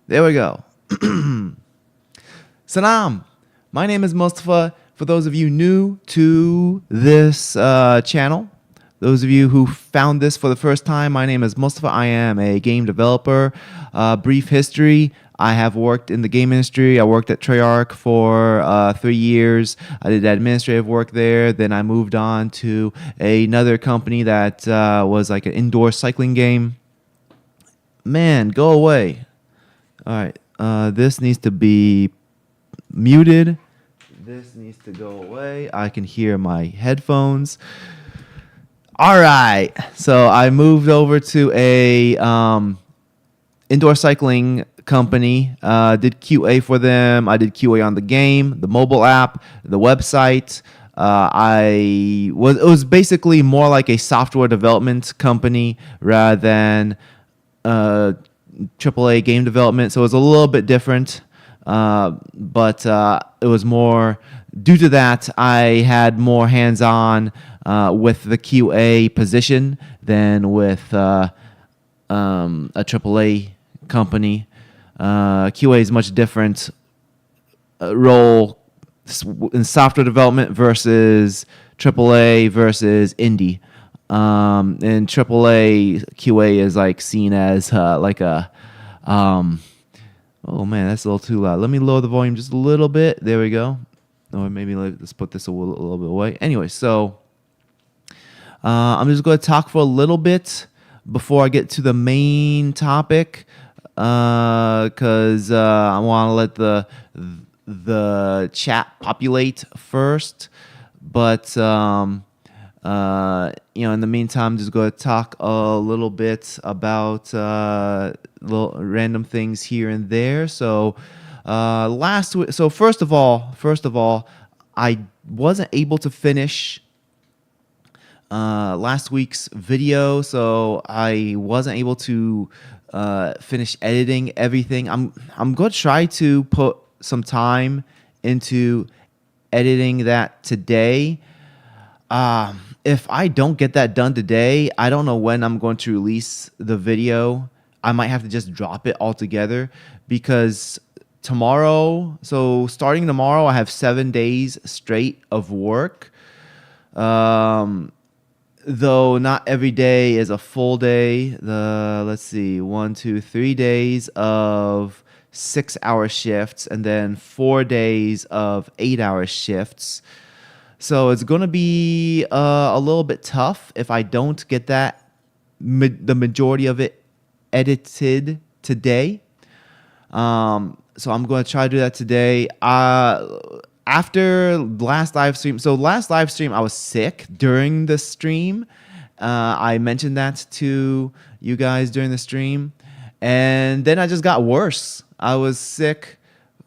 There we go. Salam. My name is Mustafa. For those of you new to this channel, those of you who found this for the first time, my name is Mustafa. I am a game developer. Brief history. I have worked in the game industry. I worked at Treyarch for 3 years. I did administrative work there. Then I moved on to another company that was like an indoor cycling game. Man, go away. All right. This needs to be muted. This needs to go away. I can hear my headphones. All right. So I moved over to a indoor cycling company. Did QA for them. I did QA on the game, the mobile app, the website. It was basically more like a software development company rather than AAA game development. So it was a little bit different. But it was more due to that I had more hands-on with the QA position than with a AAA company. QA is much different role in software development versus AAA versus indie. And AAA QA is like seen as like a oh man, that's a little too loud. Let me lower the volume just a little bit. There we go. Or maybe let's put this a little bit away. Anyway, so I'm just going to talk for a little bit before I get to the main topic, because I want to let the chat populate first. But in the meantime, I'm just going to talk a little bit about little random things here and there. So last week, so first of all, I wasn't able to finish last week's video, so I wasn't able to finish editing everything. I'm going to try to put some time into editing that today. If I don't get that done today, I don't know when I'm going to release the video. I might have to just drop it altogether because starting tomorrow, I have 7 days straight of work. Though not every day is a full day. Let's see, 1, 2, 3 days of 6-hour shifts and then 4 days of 8-hour shifts. So it's going to be a little bit tough if I don't get the majority of it edited today. So I'm going to try to do that today. After last live stream, so last live stream, I was sick during the stream. I mentioned that to you guys during the stream. And then I just got worse. I was sick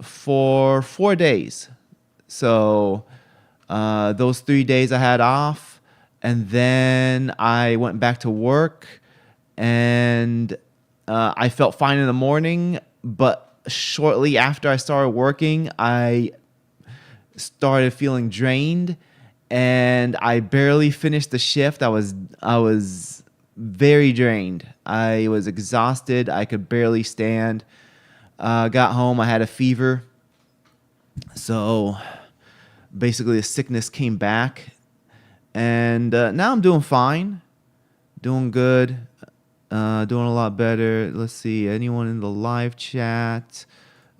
for 4 days. So those 3 days I had off, and then I went back to work, and I felt fine in the morning, but shortly after I started working, I started feeling drained, and I barely finished the shift. I was very drained. I was exhausted. I could barely stand. Got home. I had a fever. So basically, the sickness came back, and now I'm doing fine, doing good, doing a lot better. Let's see, anyone in the live chat?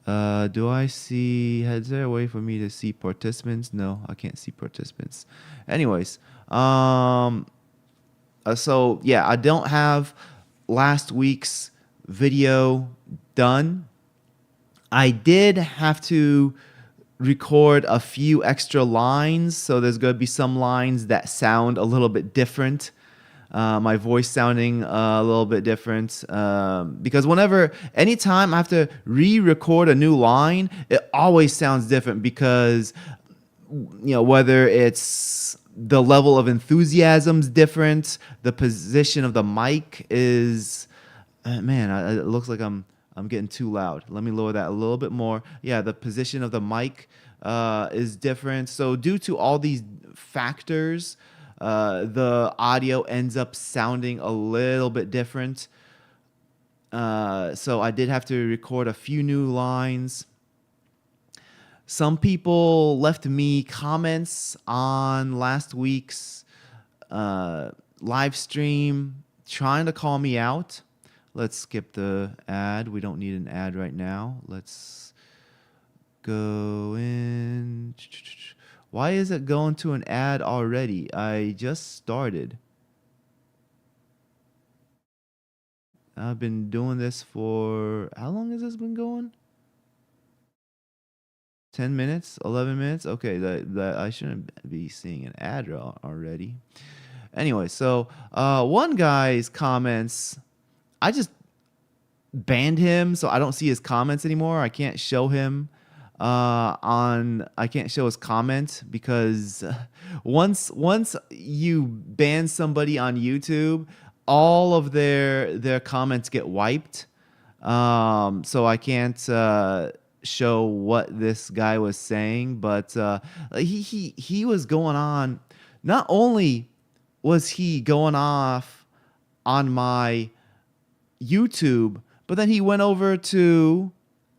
Do I see? Is there a way for me to see participants? No, I can't see participants. Anyways, so yeah, I don't have last week's video done. I did have to record a few extra lines, so there's going to be some lines that sound a little bit different. My voice sounding a little bit different because anytime I have to re-record a new line, it always sounds different because whether it's the level of enthusiasm's different, the position of the mic is it looks like I'm getting too loud. Let me lower that a little bit more. Yeah, the position of the mic is different. So due to all these factors, the audio ends up sounding a little bit different. So I did have to record a few new lines. Some people left me comments on last week's live stream trying to call me out. Let's skip the ad. We don't need an ad right now. Let's go in. Why is it going to an ad already? I just started. I've been doing this for, how long has this been going? 10 minutes, 11 minutes. Okay, that I shouldn't be seeing an ad already. Anyway, so one guy's comments, I just banned him, so I don't see his comments anymore. I can't show him I can't show his comment because once you ban somebody on YouTube, all of their comments get wiped. So I can't show what this guy was saying, but he was going on. Not only was he going off on my YouTube, but then he went over to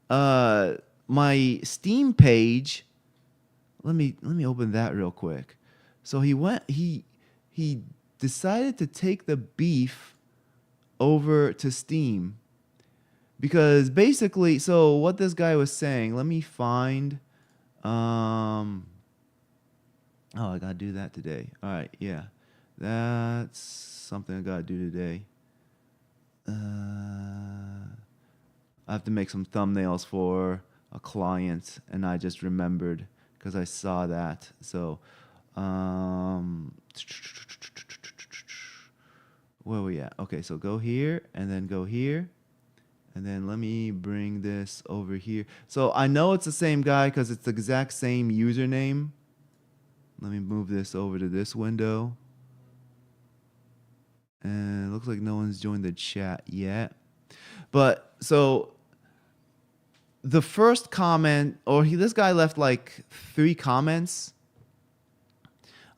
my Steam page. Let me open that real quick. So he decided to take the beef over to Steam. Because basically, so what this guy was saying, let me find oh, I gotta do that today. All right, yeah. That's something I gotta do today. I have to make some thumbnails for a client, and I just remembered because I saw that. So, where are we at? Okay, so go here, and then go here. And then let me bring this over here. So I know it's the same guy because it's the exact same username. Let me move this over to this window. And it looks like no one's joined the chat yet. But so the first comment, this guy left like 3 comments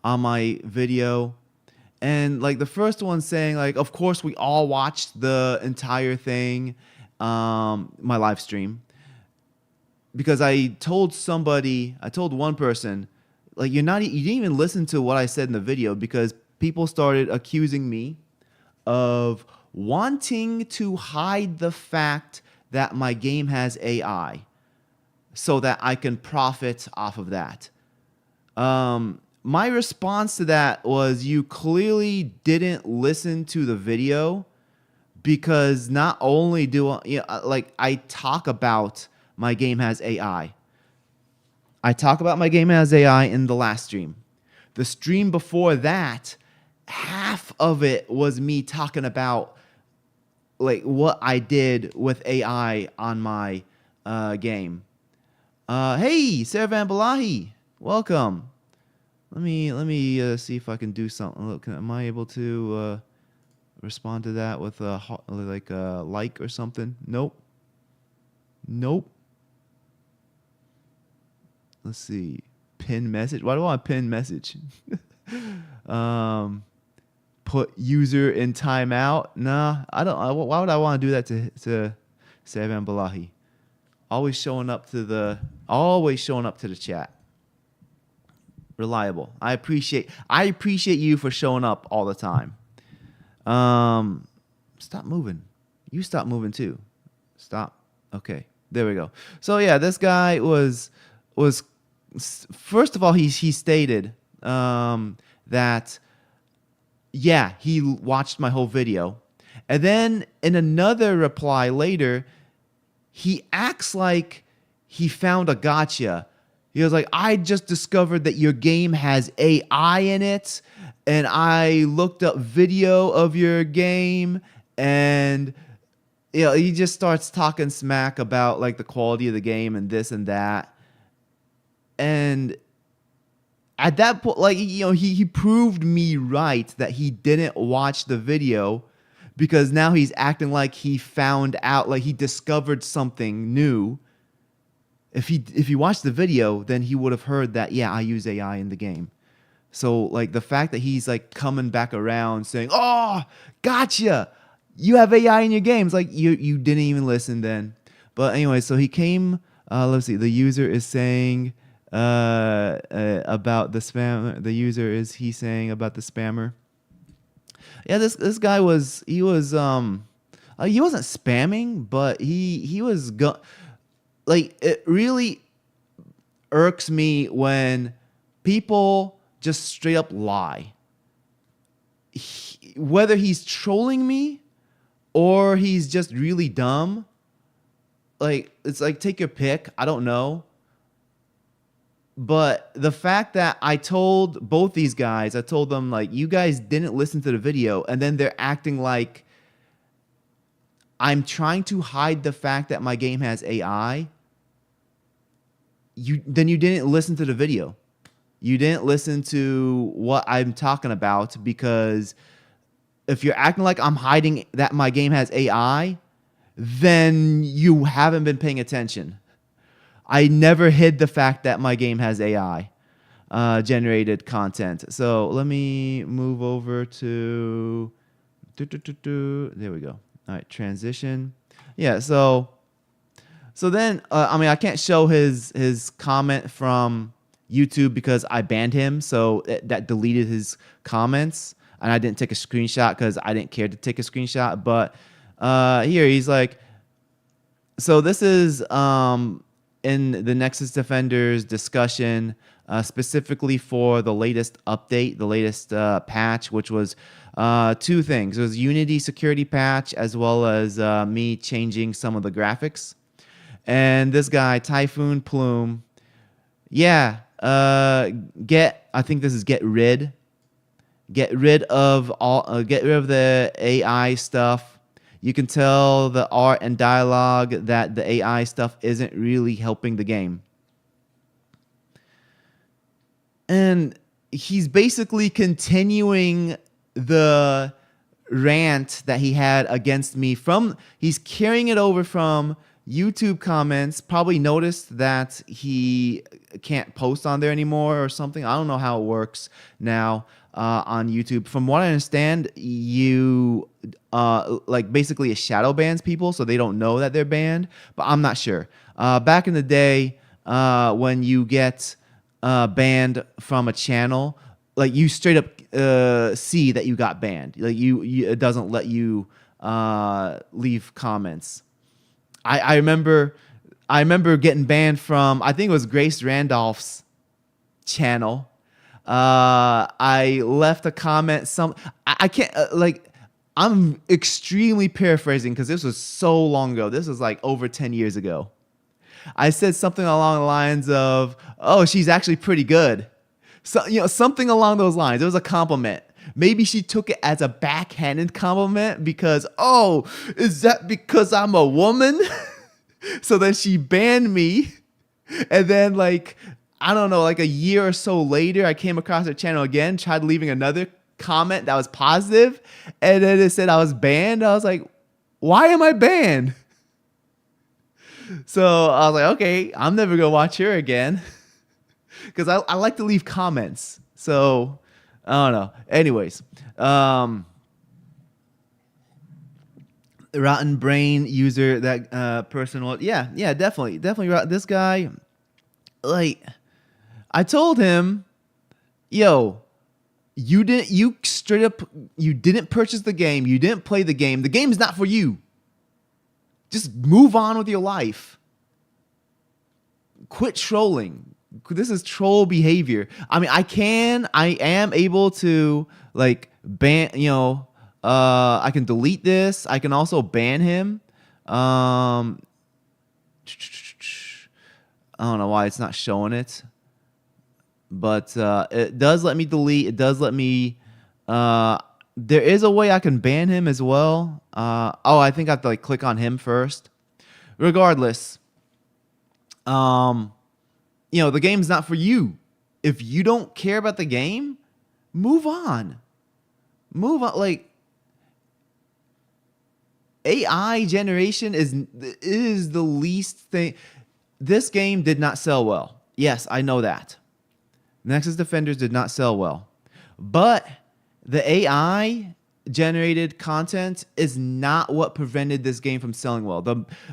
on my video. And like the first one saying like, of course we all watched the entire thing, my live stream, because I told one person, like, you didn't even listen to what I said in the video, because people started accusing me of wanting to hide the fact that my game has AI so that I can profit off of that. My response to that was, you clearly didn't listen to the video, because not only do I talk about my game has AI. I talk about my game has AI in the last stream. The stream before that, half of it was me talking about like what I did with AI on my game. Hey, Sarah Van Balahi, welcome. Let me see if I can do something. Look, am I able to respond to that with a like or something? Nope. Let's see. Pin message. Why do I want to pin message? Put user in timeout. Nah, I don't. Why would I want to do that to Savan Balahi? Always showing up to the chat. Reliable. I appreciate you for showing up all the time. Stop moving. You stop moving too. Stop. Okay. There we go. So yeah, this guy was first of all, he stated that yeah, he watched my whole video. And then in another reply later, he acts like he found a gotcha. He was like, I just discovered that your game has AI in it, and I looked up video of your game, and he just starts talking smack about like the quality of the game and this and that. And at that point, like, he proved me right that he didn't watch the video, because now he's acting like he found out, like he discovered something new. If he watched the video, then he would have heard that, yeah, I use AI in the game. So like the fact that he's like coming back around saying, oh, gotcha, You have AI in your games. Like you didn't even listen then. But anyway, so he came. Let's see. The user is saying about the spam. The user is he saying about the spammer. Yeah, this guy was he wasn't spamming, but he was like it really irks me when people just straight up lie. Whether he's trolling me or he's just really dumb, like it's like take your pick. I don't know. But the fact that I told both these guys, I told them like you guys didn't listen to the video, and then they're acting like I'm trying to hide the fact that my game has AI. You didn't listen to the video. You didn't listen to what I'm talking about, because if you're acting like I'm hiding that my game has AI, then you haven't been paying attention. I never hid the fact that my game has AI generated content. So let me move over to there we go. All right, transition. Yeah, so then I mean I can't show his comment from YouTube because I banned him, so that deleted his comments, and I didn't take a screenshot because I didn't care to take a screenshot. But here he's like, so this is in the Nexus Defenders discussion, specifically for the latest update, the latest patch, which was two things. It was Unity security patch as well as me changing some of the graphics. And this guy, Typhoon Plume, yeah, I think this is get rid of the AI stuff. You can tell the art and dialogue that the AI stuff isn't really helping the game. And he's basically continuing the rant that he had against me he's carrying it over from YouTube comments. Probably noticed that he can't post on there anymore or something. I don't know how it works now on YouTube. From what I understand, you like basically it shadow bans people so they don't know that they're banned, but I'm not sure. Back in the day, when you get banned from a channel, like you straight up see that you got banned. Like it doesn't let you leave comments. I remember getting banned from, I think it was Grace Randolph's channel. I left a comment. I can't I'm extremely paraphrasing because this was so long ago. This was like over 10 years ago. I said something along the lines of, "Oh, she's actually pretty good." So, something along those lines. It was a compliment. Maybe she took it as a backhanded compliment because, "Oh, is that because I'm a woman?" So then she banned me. And then I don't know, like a year or so later, I came across her channel again, tried leaving another comment that was positive, and then it said I was banned. I was like, why am I banned? So I was like, okay, I'm never going to watch her again. Because I like to leave comments. So I don't know. Anyways, Rotten Brain user, that person was, yeah, definitely. This guy, I told him, yo, you didn't purchase the game. You didn't play the game. The game is not for you. Just move on with your life. Quit trolling. This is troll behavior. I mean, I am able to ban, I can delete this. I can also ban him. I don't know why it's not showing it. But it does let me delete. It does let me. There is a way I can ban him as well. I think I have to click on him first. Regardless, the game's not for you. If you don't care about the game, move on. Move on. AI generation is the least thing. This game did not sell well. Yes, I know that. Nexus Defenders did not sell well. But the AI generated content is not what prevented this game from selling well.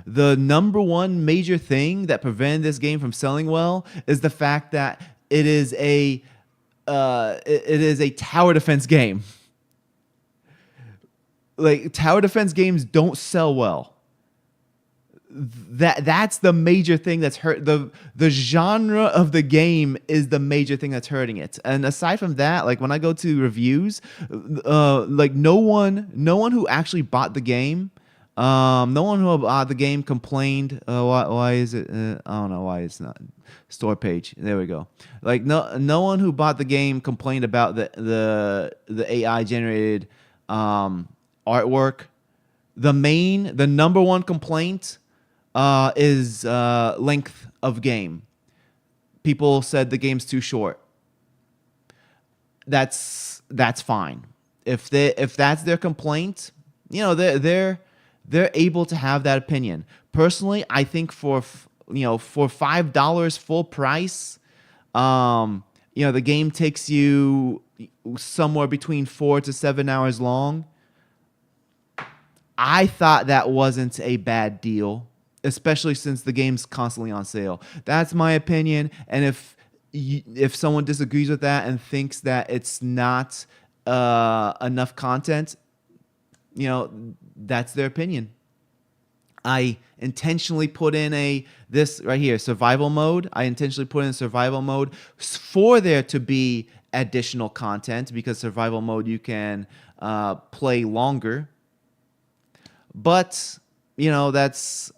The number one major thing that prevented this game from selling well is the fact that it is a tower defense game. Like, tower defense games don't sell well. That's the major thing that's hurt. The genre of the game is the major thing that's hurting it. And aside from that, like when I go to reviews, like no one who actually bought the game, no one who bought the game complained. Why is it? I don't know why it's not store page. There we go. Like no one who bought the game complained about the AI generated artwork. The number one complaint is length of game. People said the game's too short. That's fine. If that's their complaint, they're able to have that opinion. Personally, I think for $5 full price, the game takes you somewhere between 4 to 7 hours long. I thought that wasn't a bad deal, especially since the game's constantly on sale. That's my opinion. And if someone disagrees with that and thinks that it's not enough content, that's their opinion. I intentionally put in this right here, survival mode. I intentionally put in survival mode for there to be additional content, because survival mode you can play longer. But that's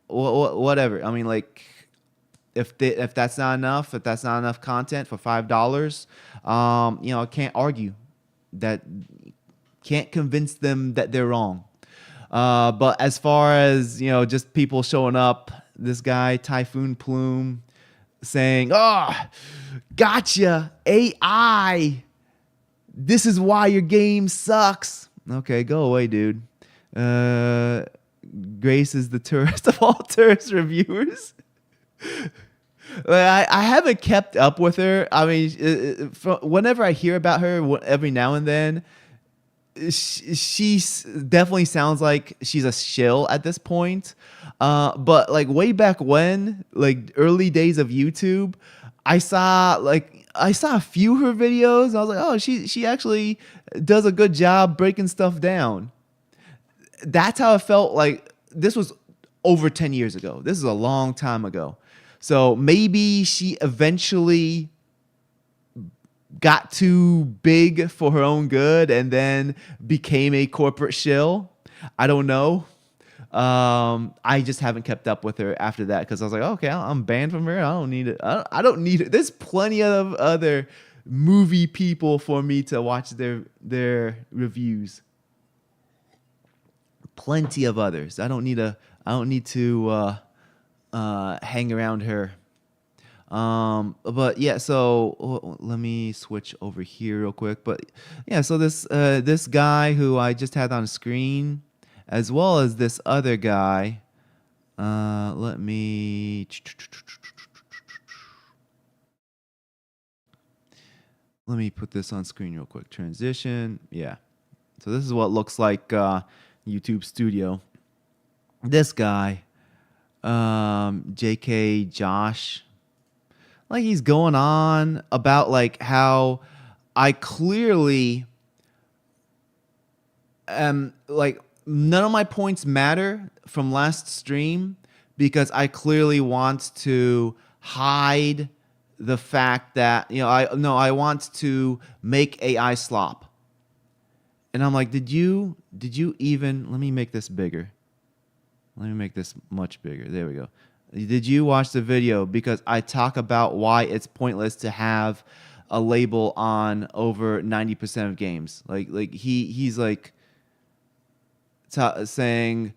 whatever. I mean, like, if that's not enough, if that's not enough content for $5, I can't argue that. Can't convince them that they're wrong. But as far as just people showing up, this guy Typhoon Plume saying, "Oh, gotcha, AI. This is why your game sucks." Okay, go away, dude. Grace is the tourist of all tourist reviewers. I haven't kept up with her. I mean, whenever I hear about her, every now and then, she definitely sounds like she's a shill at this point. But like way back when, like early days of YouTube, I saw a few of her videos. And I was like, oh, she actually does a good job breaking stuff down. That's how it felt. Like, this was over 10 years ago. This is a long time ago. So maybe she eventually got too big for her own good and then became a corporate shill. I don't know. I just haven't kept up with her after that, because I was like, okay, I'm banned from her. I don't need it. I don't need it. There's plenty of other movie people for me to watch their reviews. Plenty of others. I don't need to hang around her. But yeah, so let me switch over here real quick. But yeah, so this guy who I just had on screen, as well as this other guy, let me put this on screen real quick. Transition. Yeah. So this is what it looks like YouTube Studio. This guy, JK Josh, like, he's going on about like how I clearly like, none of my points matter from last stream, because I clearly want to hide the fact that I want to make AI slop. And I'm like, did you even, let me make this bigger. Let me make this much bigger. There we go. Did you watch the video? Because I talk about why it's pointless to have a label on over 90% of games. Like he's like saying,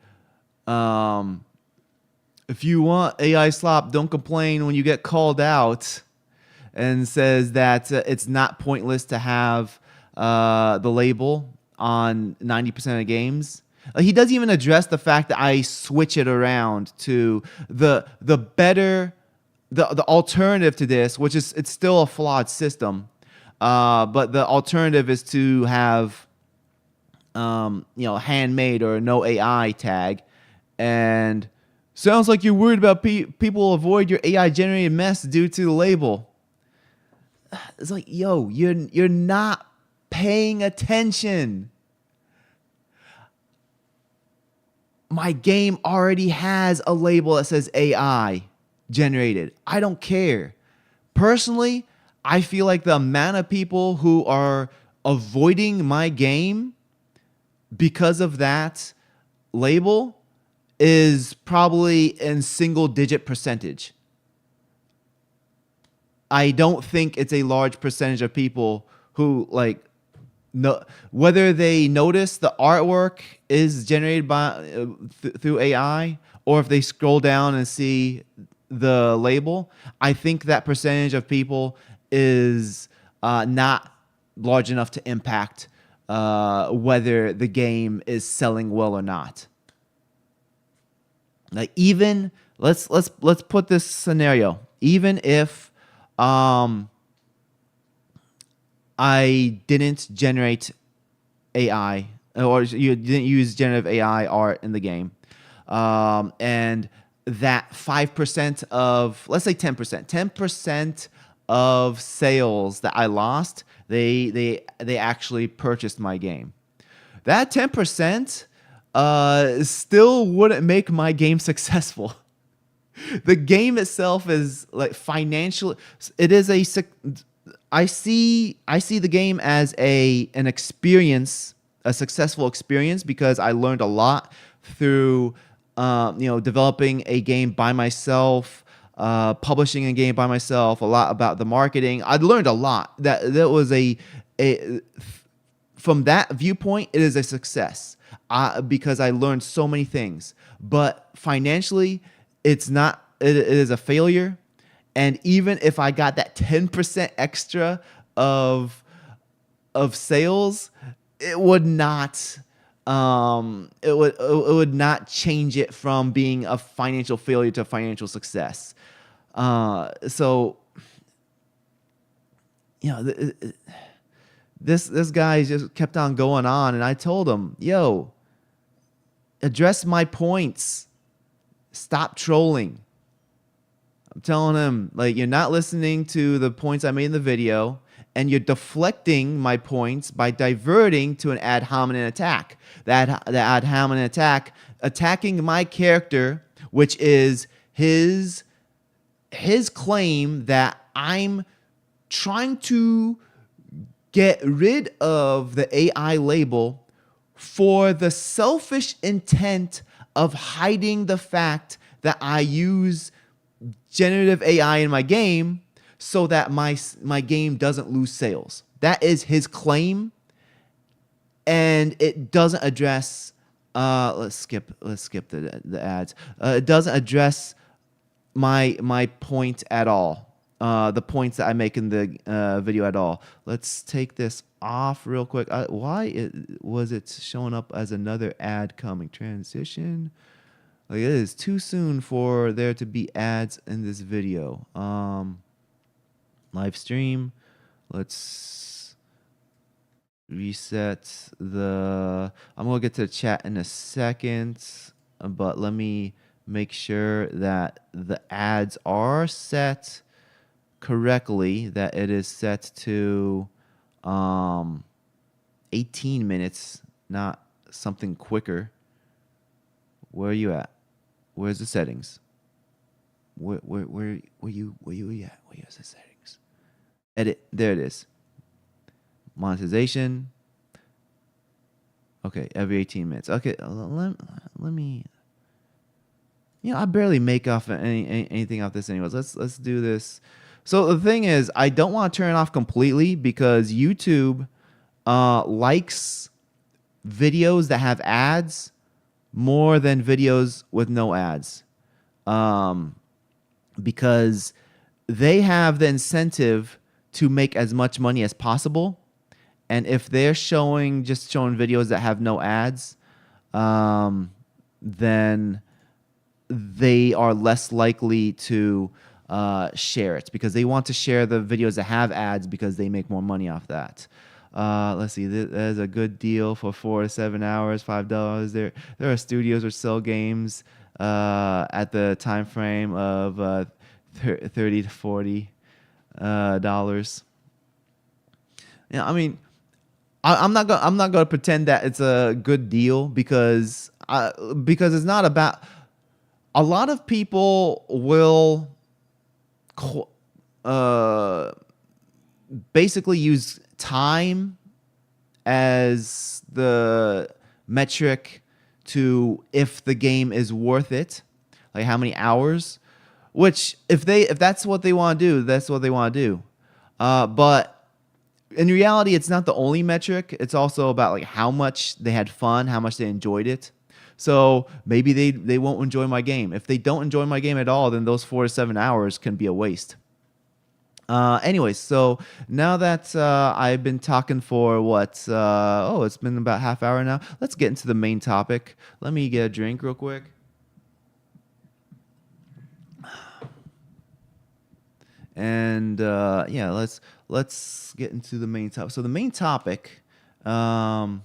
if you want AI slop, don't complain when you get called out, and says that it's not pointless to have the label on 90% of games. He doesn't even address the fact that I switch it around to the better, the alternative to this, which is, it's still a flawed system, but the alternative is to have handmade or no AI tag, and sounds like you're worried about people avoid your AI generated mess due to the label. It's like, yo, you're not paying attention. My game already has a label that says AI generated. I don't care. Personally, I feel like the amount of people who are avoiding my game because of that label is probably in single digit percentage. I don't think it's a large percentage of people who like no, whether they notice the artwork is generated by through AI, or if they scroll down and see the label. I think that percentage of people is not large enough to impact whether the game is selling well or not. Like, even let's put this scenario. Even if I didn't generate AI, or you didn't use generative AI art in the game, and that 5% of, let's say 10% of sales that I lost, they actually purchased my game. That 10% still wouldn't make my game successful. The game itself is like financial. It is I see the game as an experience, a successful experience, because I learned a lot through developing a game by myself, publishing a game by myself, a lot about the marketing. I learned a lot. That was a from that viewpoint, it is a success because I learned so many things. But financially, it's not. It is a failure. And even if I got that 10% extra of sales, it would not it would not change it from being a financial failure to a financial success. So this guy just kept on going on, and I told him, yo, address my points. Stop trolling. I'm telling him, like, you're not listening to the points I made in the video, and you're deflecting my points by diverting to an ad hominem attack. The ad hominem attack attacking my character, which is his claim that I'm trying to get rid of the AI label for the selfish intent of hiding the fact that I use generative AI in my game so that my game doesn't lose sales. That is his claim, and it doesn't address. Let's skip the ads. It doesn't address my point at all. The points that I make in the video at all. Let's take this off real quick. Why was it showing up as another ad coming? Transition. Like, it is too soon for there to be ads in this video. Live stream. Let's reset the. I'm gonna get to the chat in a second, but let me make sure that the ads are set correctly. That it is set to 18 minutes, not something quicker. Where are you at? Where's the settings? Where you at? Where's the settings? Edit. There it is. Monetization. Okay, every 18 minutes. Okay, let me. I barely make off anything off this anyways. Let's do this. So the thing is, I don't want to turn it off completely because YouTube likes videos that have ads more than videos with no ads, because they have the incentive to make as much money as possible. And if they're showing videos that have no ads, then they are less likely to share it, because they want to share the videos that have ads because they make more money off that. Let's see. There's a good deal for 4 to 7 hours, $5. There are studios which sell games at the time frame of 30 to 40 dollars. Yeah, I mean, I'm not gonna pretend that it's a good deal because it's not about. A lot of people will uh, basically use time as the metric to if the game is worth it, like how many hours. Which if that's what they want to do, that's what they want to do. But in reality, it's not the only metric. It's also about like how much they had fun, how much they enjoyed it. So maybe they won't enjoy my game. If they don't enjoy my game at all, then those 4 to 7 hours can be a waste. Anyways, so now that I've been talking for it's been about half hour now. Let's get into the main topic. Let me get a drink real quick. And yeah, let's get into the main topic. So the main topic, I'm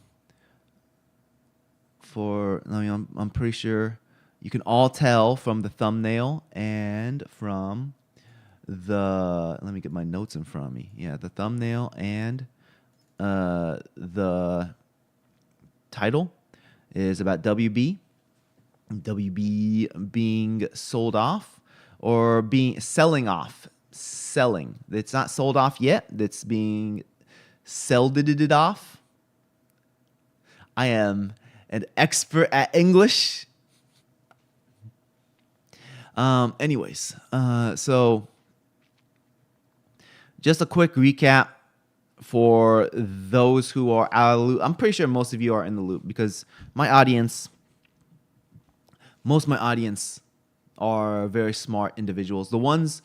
pretty sure you can all tell from the thumbnail and from let me get my notes in front of me. Yeah, the thumbnail and the title is about WB. WB being sold off or being selling off. Selling. It's not sold off yet. It's being selled off. I am an expert at English. Anyways, so just a quick recap for those who are out of the loop. I'm pretty sure most of you are in the loop because most of my audience are very smart individuals. The ones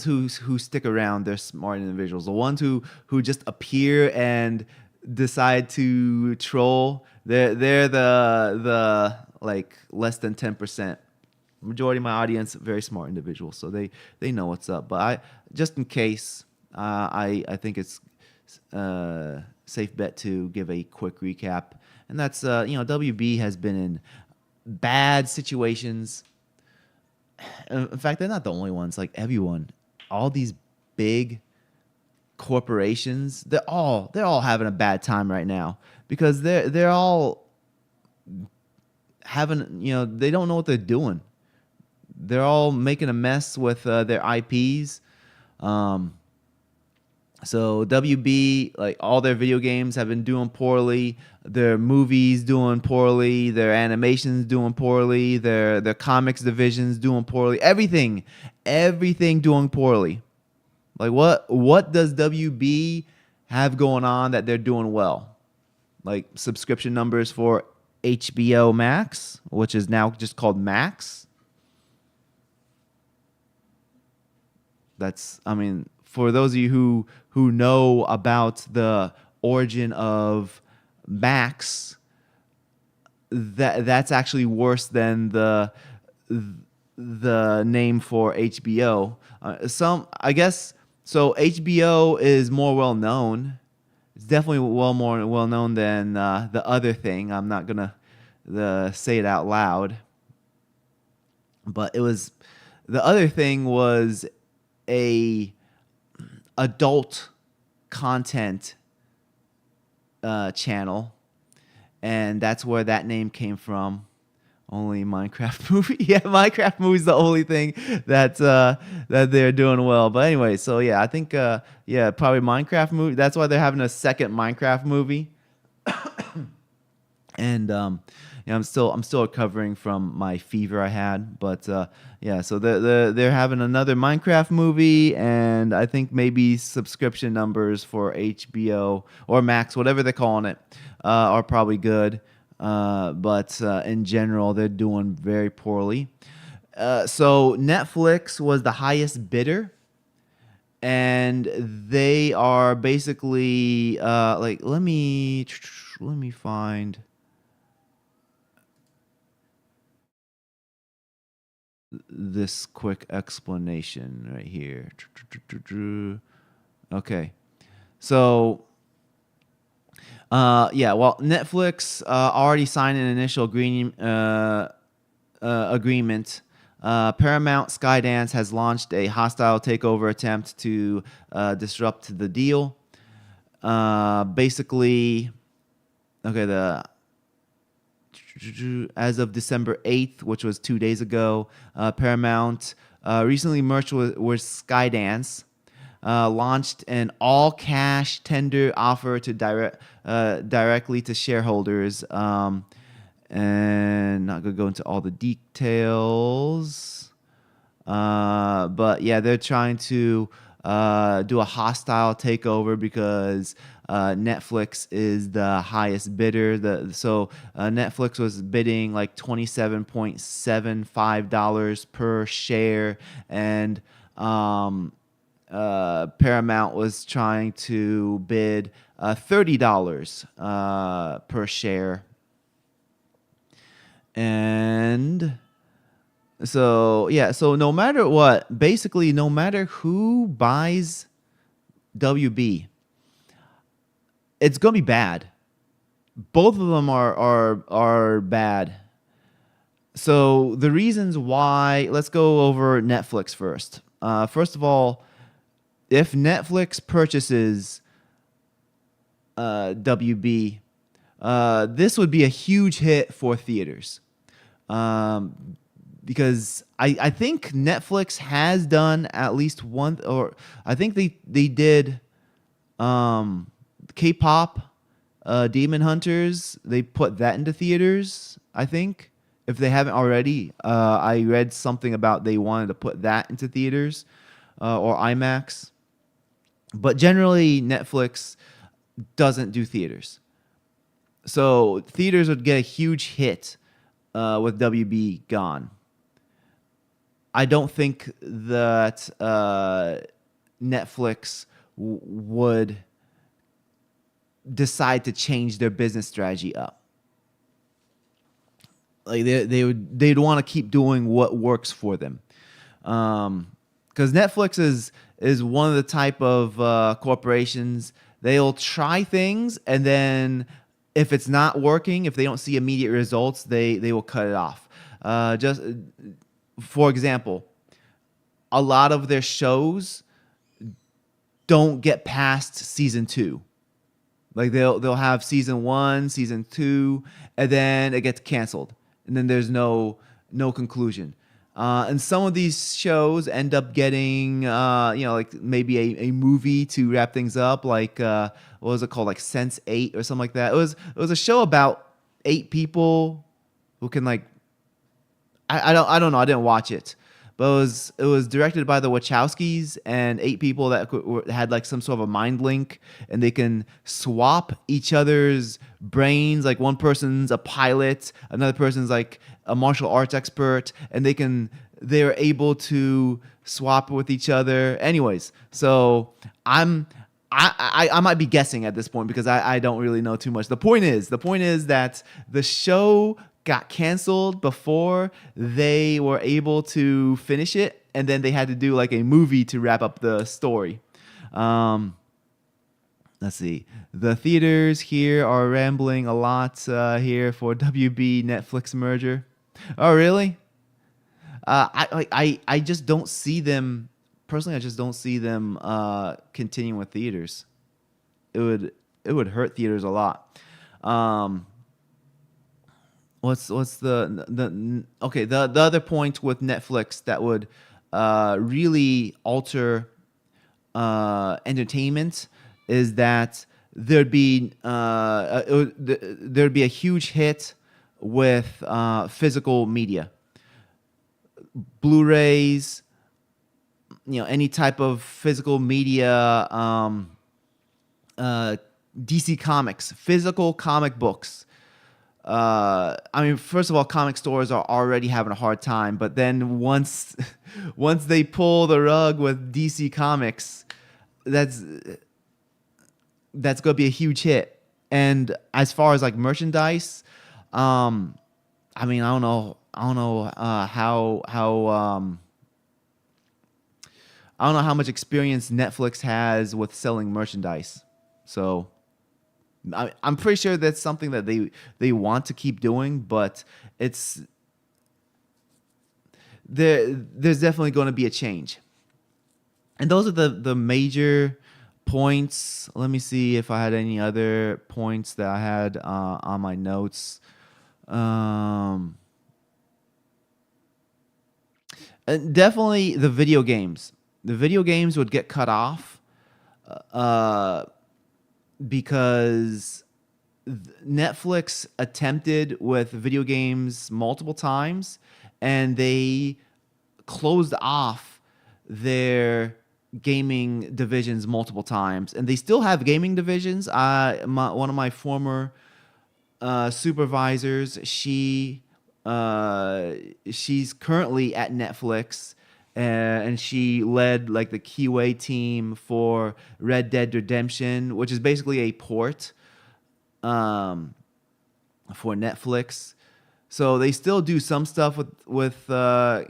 who stick around, they're smart individuals. The ones who just appear and decide to troll, they're the like less than 10%. Majority of my audience, very smart individuals, so they know what's up. But I just in case, I think it's safe bet to give a quick recap, and that's WB has been in bad situations. In fact, they're not the only ones. Like everyone, all these big corporations, they're all having a bad time right now because they're all having they don't know what they're doing. They're all making a mess with their IPs. So WB, like all their video games have been doing poorly. Their movies doing poorly. Their animations doing poorly. Their comics divisions doing poorly. Everything doing poorly. Like what does WB have going on that they're doing well? Like subscription numbers for HBO Max, which is now just called Max. For those of you who know about the origin of Max, that's actually worse than the name for HBO. I guess so. HBO is more well known. It's definitely more well known than the other thing. I'm not gonna say it out loud, but the other thing was a adult content channel, and that's where that name came from. Only Minecraft movie. Yeah, Minecraft movie is the only thing that they're doing well. But anyway, so yeah, I think probably Minecraft movie. That's why they're having a second Minecraft movie. And I'm still recovering from my fever I had, but so they're having another Minecraft movie, and I think maybe subscription numbers for HBO or Max, whatever they're calling it, are probably good, but in general they're doing very poorly. So Netflix was the highest bidder, and they are basically like let me find this quick explanation right here. Okay. So Yeah, well, Netflix already signed an initial agreement. Paramount Skydance has launched a hostile takeover attempt to disrupt the deal. Basically, okay, the as of December 8th, which was 2 days ago, Paramount recently merged with Skydance, launched an all-cash tender offer to directly to shareholders. And not gonna go into all the details. But yeah, they're trying to do a hostile takeover because Netflix is the highest bidder. So Netflix was bidding like $27.75 per share, and Paramount was trying to bid $30 per share. And so no matter what, basically, no matter who buys WB, it's gonna be bad. Both of them are bad. So the reasons why, let's go over Netflix first. First of all, if Netflix purchases WB, this would be a huge hit for theaters. Because I think Netflix has done at least one, or I think they did K-pop Demon Hunters. They put that into theaters, I think. If they haven't already, I read something about they wanted to put that into theaters or IMAX. But generally, Netflix doesn't do theaters. So theaters would get a huge hit with WB gone. I don't think that Netflix would decide to change their business strategy up. Like they'd want to keep doing what works for them. Because Netflix is one of the type of corporations, they'll try things, and then if it's not working, if they don't see immediate results, they will cut it off. Just for example, a lot of their shows don't get past season 2. Like they'll have season 1, season 2, and then it gets canceled, and then there's no conclusion. And some of these shows end up getting, like maybe a movie to wrap things up. Like what was it called? Like Sense8 or something like that. It was a show about 8 people who can like, I don't know. I didn't watch it, but it was directed by the Wachowskis, and 8 people that had like some sort of a mind link, and they can swap each other's brains. Like one person's a pilot, another person's like a martial arts expert, and they're able to swap with each other. Anyways, so I might be guessing at this point because I don't really know too much. The point is that the show got canceled before they were able to finish it, and then they had to do like a movie to wrap up the story. Let's see. The theaters here are rambling a lot here for WB Netflix merger. Oh, really? I just don't see them personally. I just don't see them continuing with theaters. It would hurt theaters a lot. What's the okay, the other point with Netflix that would really alter entertainment is that there'd be a huge hit with physical media, Blu-rays, any type of physical media, DC Comics, physical comic books. I mean, first of all, comic stores are already having a hard time, but then once they pull the rug with DC Comics, that's gonna be a huge hit. And as far as like merchandise, I mean, I don't know how I don't know how much experience Netflix has with selling merchandise. So I'm pretty sure that's something that they want to keep doing, but it's there's definitely going to be a change. And those are the major points. Let me see if I had any other points that I had on my notes. Um, and definitely the video games. The video games would get cut off uh, because Netflix attempted with video games multiple times, and they closed off their gaming divisions multiple times, and they still have gaming divisions. One of my former supervisors, she's currently at Netflix, and she led like the QA team for Red Dead Redemption, which is basically a port um, for Netflix. So they still do some stuff with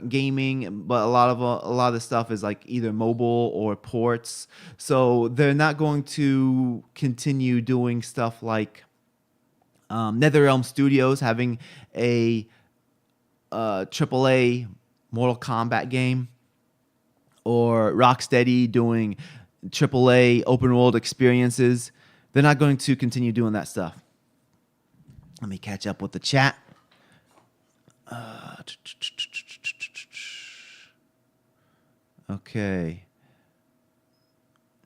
gaming, but a lot of the stuff is like either mobile or ports. So they're not going to continue doing stuff like NetherRealm Studios having a AAA Mortal Kombat game, or Rocksteady doing AAA open world experiences. They're not going to continue doing that stuff. Let me catch up with the chat. Okay.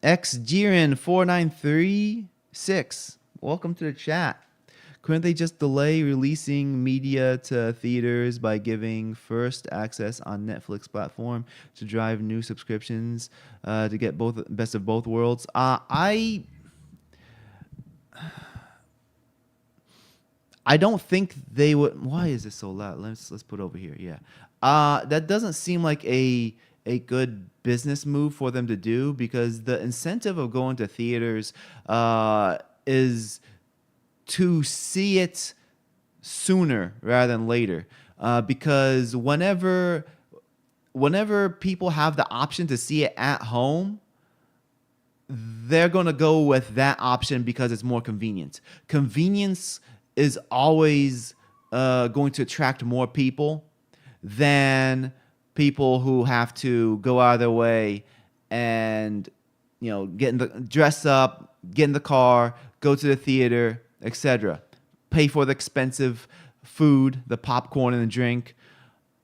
XJiren4936. Welcome to the chat. Couldn't they just delay releasing media to theaters by giving first access on Netflix platform to drive new subscriptions to get both best of both worlds? I don't think they would. Why is this so loud? Let's put it over here. Yeah, that doesn't seem like a good business move for them to do, because the incentive of going to theaters is to see it sooner rather than later. Because whenever people have the option to see it at home, they're going to go with that option because it's more convenient. Convenience is always going to attract more people than people who have to go out of their way and dress up, get in the car, go to the theater, etc. Pay for the expensive food, the popcorn and the drink.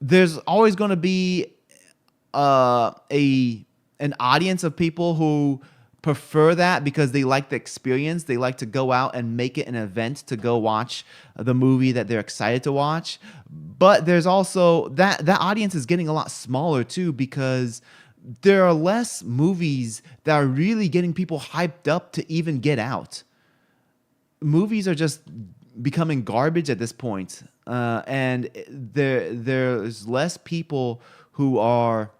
There's always going to be an audience of people who prefer that because they like the experience. They like to go out and make it an event to go watch the movie that they're excited to watch. But there's also that audience is getting a lot smaller too, because there are less movies that are really getting people hyped up to even get out. Movies are just becoming garbage at this point. And there's less people who are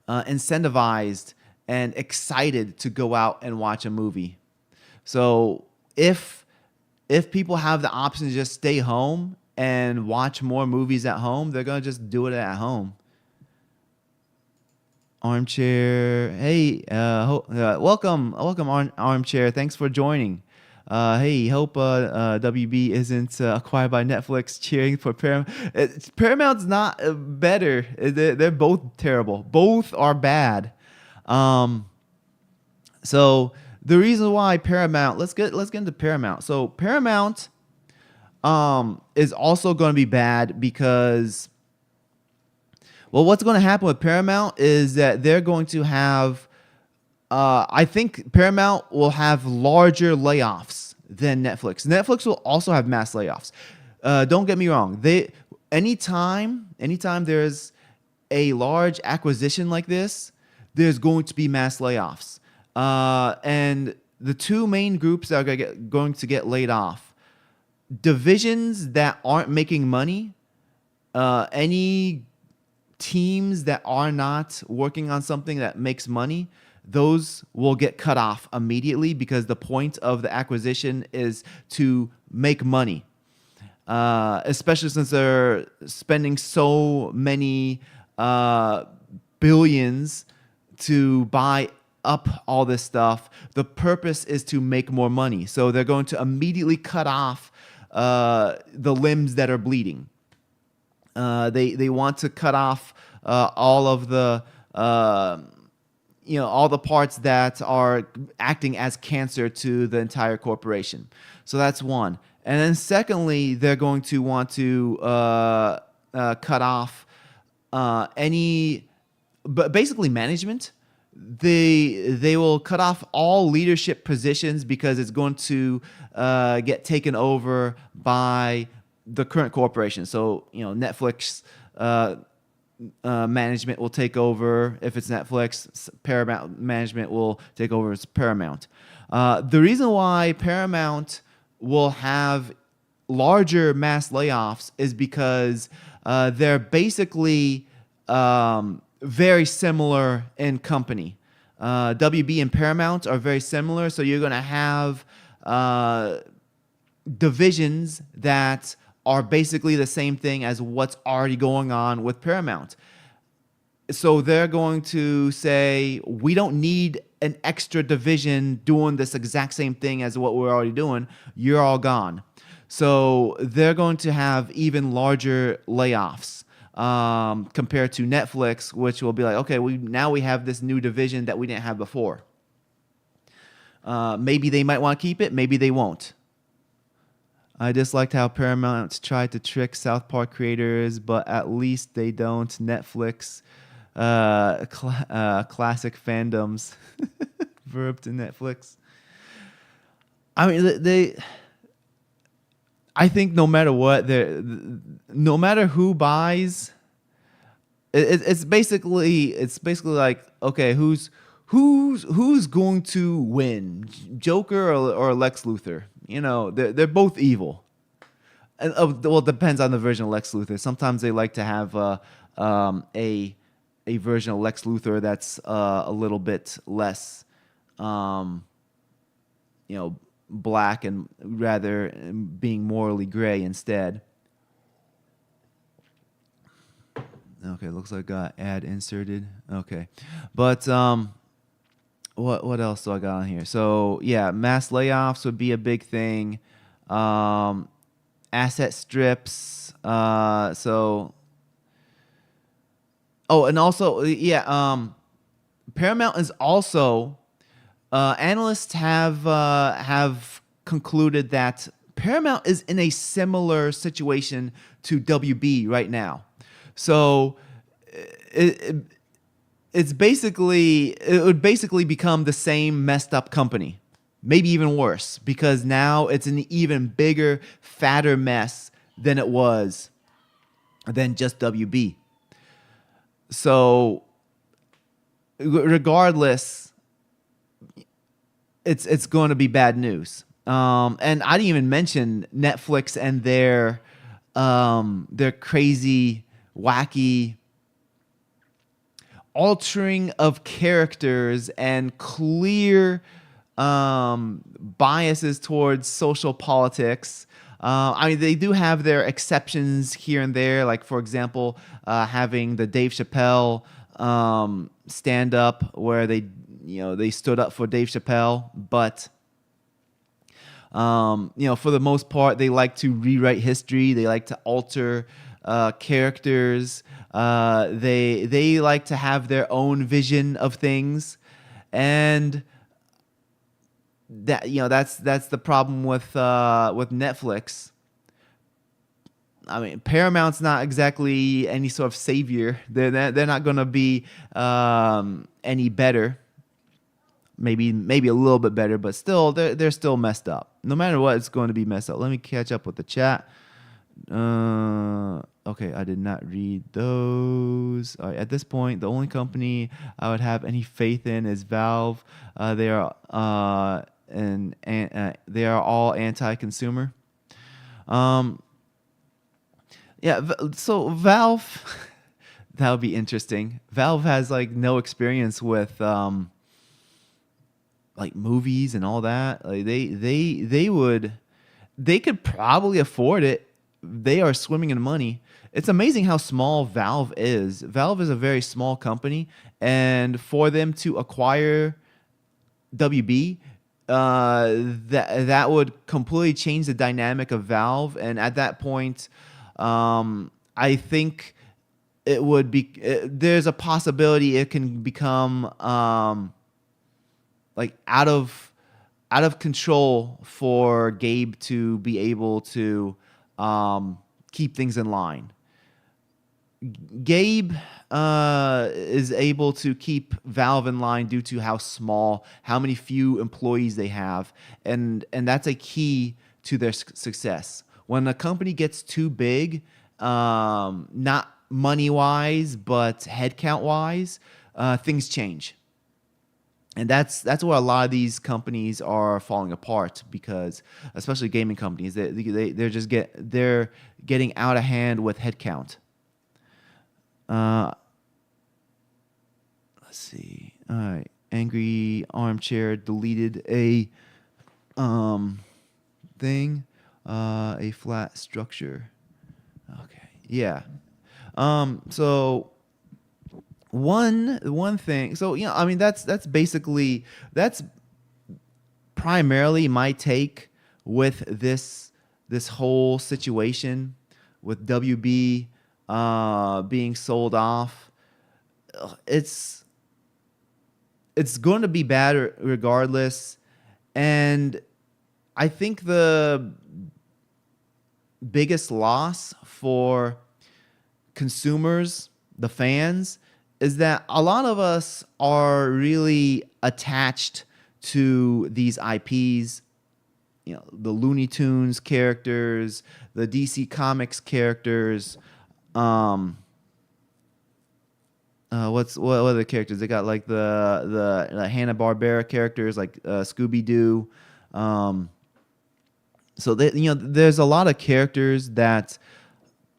incentivized and excited to go out and watch a movie. So if people have the option to just stay home and watch more movies at home, they're gonna just do it at home. Armchair, hey, welcome, Armchair. Thanks for joining. Hey, hope WB isn't acquired by Netflix. Cheering for Paramount. Paramount's not better. They're both terrible. Both are bad. So the reason why Paramount, let's get into Paramount. So Paramount is also going to be bad because, well, what's going to happen with Paramount is that they're going to have, I think Paramount will have larger layoffs than Netflix. Netflix will also have mass layoffs. Don't get me wrong. Anytime there's a large acquisition like this, there's going to be mass layoffs. And the two main groups that are going to get laid off: divisions that aren't making money, any teams that are not working on something that makes money, those will get cut off immediately, because the point of the acquisition is to make money. Especially since they're spending so many billions to buy up all this stuff, the purpose is to make more money. So they're going to immediately cut off the limbs that are bleeding. They want to cut off all of the all the parts that are acting as cancer to the entire corporation. So that's one. And then secondly, they're going to want to cut off but basically management. They will cut off all leadership positions because it's going to get taken over by the current corporation. So Netflix management will take over if it's Netflix. Paramount management will take over if it's Paramount. The reason why Paramount will have larger mass layoffs is because they're basically very similar in company. WB and Paramount are very similar, so you're going to have divisions that are basically the same thing as what's already going on with Paramount. So they're going to say, we don't need an extra division doing this exact same thing as what we're already doing. You're all gone. So they're going to have even larger layoffs compared to Netflix, which will be like, okay, now we have this new division that we didn't have before. Maybe they might want to keep it. Maybe they won't. I just liked how Paramount tried to trick South Park creators, but at least they don't. Netflix classic fandoms. Verb to Netflix. I mean, I think no matter what, no matter who buys, it's basically like, okay, who's going to win, Joker or Lex Luthor? They're both evil. And, well, it depends on the version of Lex Luthor. Sometimes they like to have a version of Lex Luthor that's a little bit less, black and rather being morally gray instead. Okay, looks like I got ad inserted. Okay, but what else do I got on here? So yeah, mass layoffs would be a big thing. Asset strips. And also Paramount is also. Analysts have concluded that Paramount is in a similar situation to WB right now. So it would basically become the same messed up company, maybe even worse, because now it's an even bigger, fatter mess than it was than just WB. So regardless, it's going to be bad news. And I didn't even mention Netflix and their crazy, wacky altering of characters and clear biases towards social politics. They do have their exceptions here and there, like, for example, having the Dave Chappelle stand up where they stood up for Dave Chappelle, but for the most part, they like to rewrite history. They like to alter characters. They like to have their own vision of things, and that's the problem with Netflix. I mean, Paramount's not exactly any sort of savior. They're not going to be any better. Maybe a little bit better, but still, they're still messed up. No matter what, it's going to be messed up. Let me catch up with the chat. Okay, I did not read those. All right, at this point, the only company I would have any faith in is Valve. They are all anti-consumer. So Valve, that would be interesting. Valve has no experience with movies and all that. They could probably afford it. They are swimming in money. It's amazing how small Valve is. Valve is a very small company, and for them to acquire WB, that would completely change the dynamic of Valve. And at that point, I think it would be. There's a possibility it can become like out of control for Gabe to be able to keep things in line. Gabe is able to keep Valve in line due to how small, how many few employees they have, and that's a key to their success. When a company gets too big, not money wise, but headcount wise, things change. And that's where a lot of these companies are falling apart, because especially gaming companies, they're getting out of hand with headcount. Uh, let's see. All right. Angry Armchair deleted a thing, a flat structure. Okay. Yeah. So one thing. So I mean that's primarily my take with this whole situation with WB being sold off. It's going to be bad regardless, and I think the biggest loss for consumers, the fans, is that a lot of us are really attached to these IPs. The Looney Tunes characters, the DC Comics characters. What other characters? They got like the Hanna-Barbera characters like Scooby-Doo. So there's a lot of characters that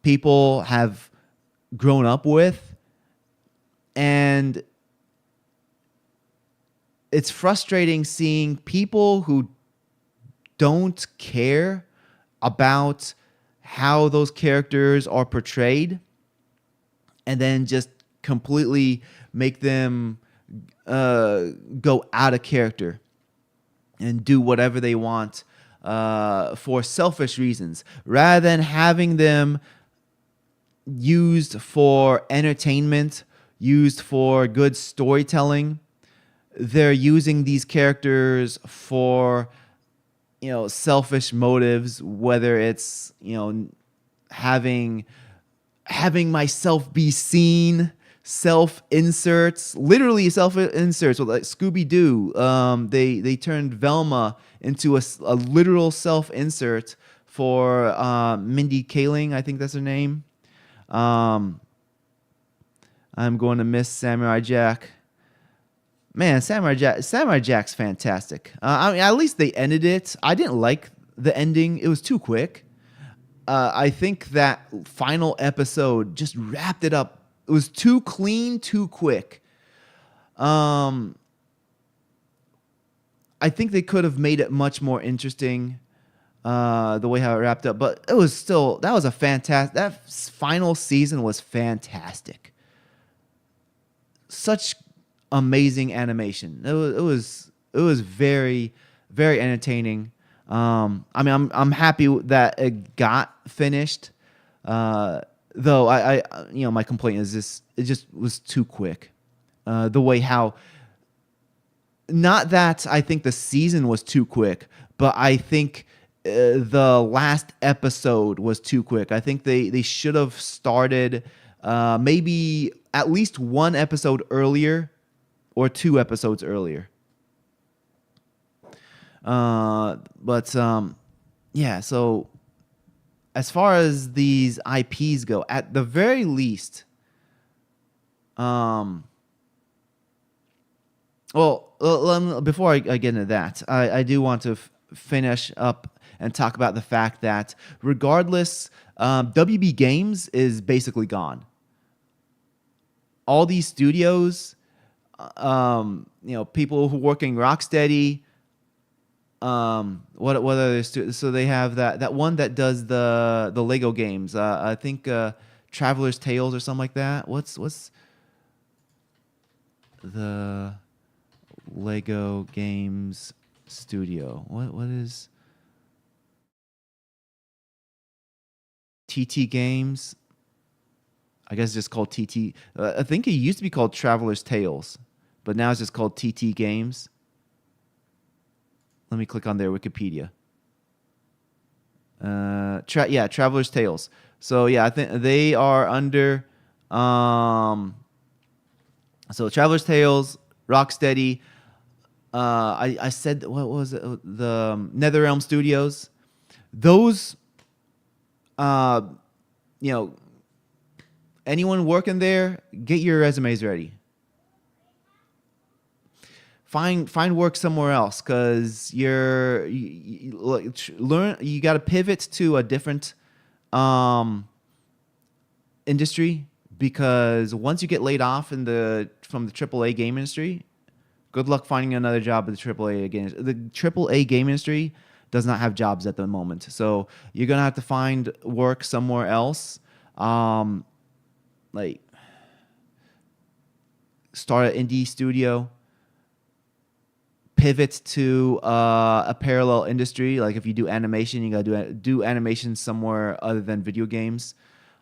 people have grown up with, and it's frustrating seeing people who don't care about how those characters are portrayed and then just completely make them go out of character and do whatever they want for selfish reasons, rather than having them used for entertainment, used for good storytelling. They're using these characters for selfish motives, whether it's having myself be seen, self inserts, literally self inserts with like Scooby-Doo. They turned Velma into a literal self insert for Mindy Kaling, I think that's her name. I'm going to miss Samurai Jack. Man, Samurai Jack's fantastic. I mean, at least they ended it. I didn't like the ending; it was too quick. I think that final episode just wrapped it up. It was too clean, too quick. I think they could have made it much more interesting, the way how it wrapped up. But that was a fantastic. That final season was fantastic. Such amazing animation. It was very, very entertaining. I mean, I'm happy that it got finished. Though I my complaint is it just was too quick. The way how, not that I think the season was too quick, but I think the last episode was too quick. I think they should have started maybe at least one episode earlier or two episodes earlier. Yeah, so as far as these IPs go, at the very least, before I get into that, I do want to finish up and talk about the fact that regardless, WB Games is basically gone. All these studios, people who work in Rocksteady, what other so they have that one that does the Lego games. I think Traveler's Tales or something like that. What's the Lego Games Studio. What is TT Games? I guess it's just called TT. I think it used to be called Traveler's Tales, but now it's just called TT Games. Let me click on their Wikipedia. Traveler's Tales. So yeah, I think they are under. So Traveler's Tales, Rocksteady. I said what was it? The NetherRealm Studios. Those, uh, you know, anyone working there, get your resumes ready. Find work somewhere else because learn. You got to pivot to a different industry because once you get laid off from the AAA game industry, good luck finding another job at the AAA game. The AAA game industry does not have jobs at the moment, so you're gonna have to find work somewhere else. Like start an indie studio, pivot to a parallel industry. Like if you do animation, you gotta do animation somewhere other than video games.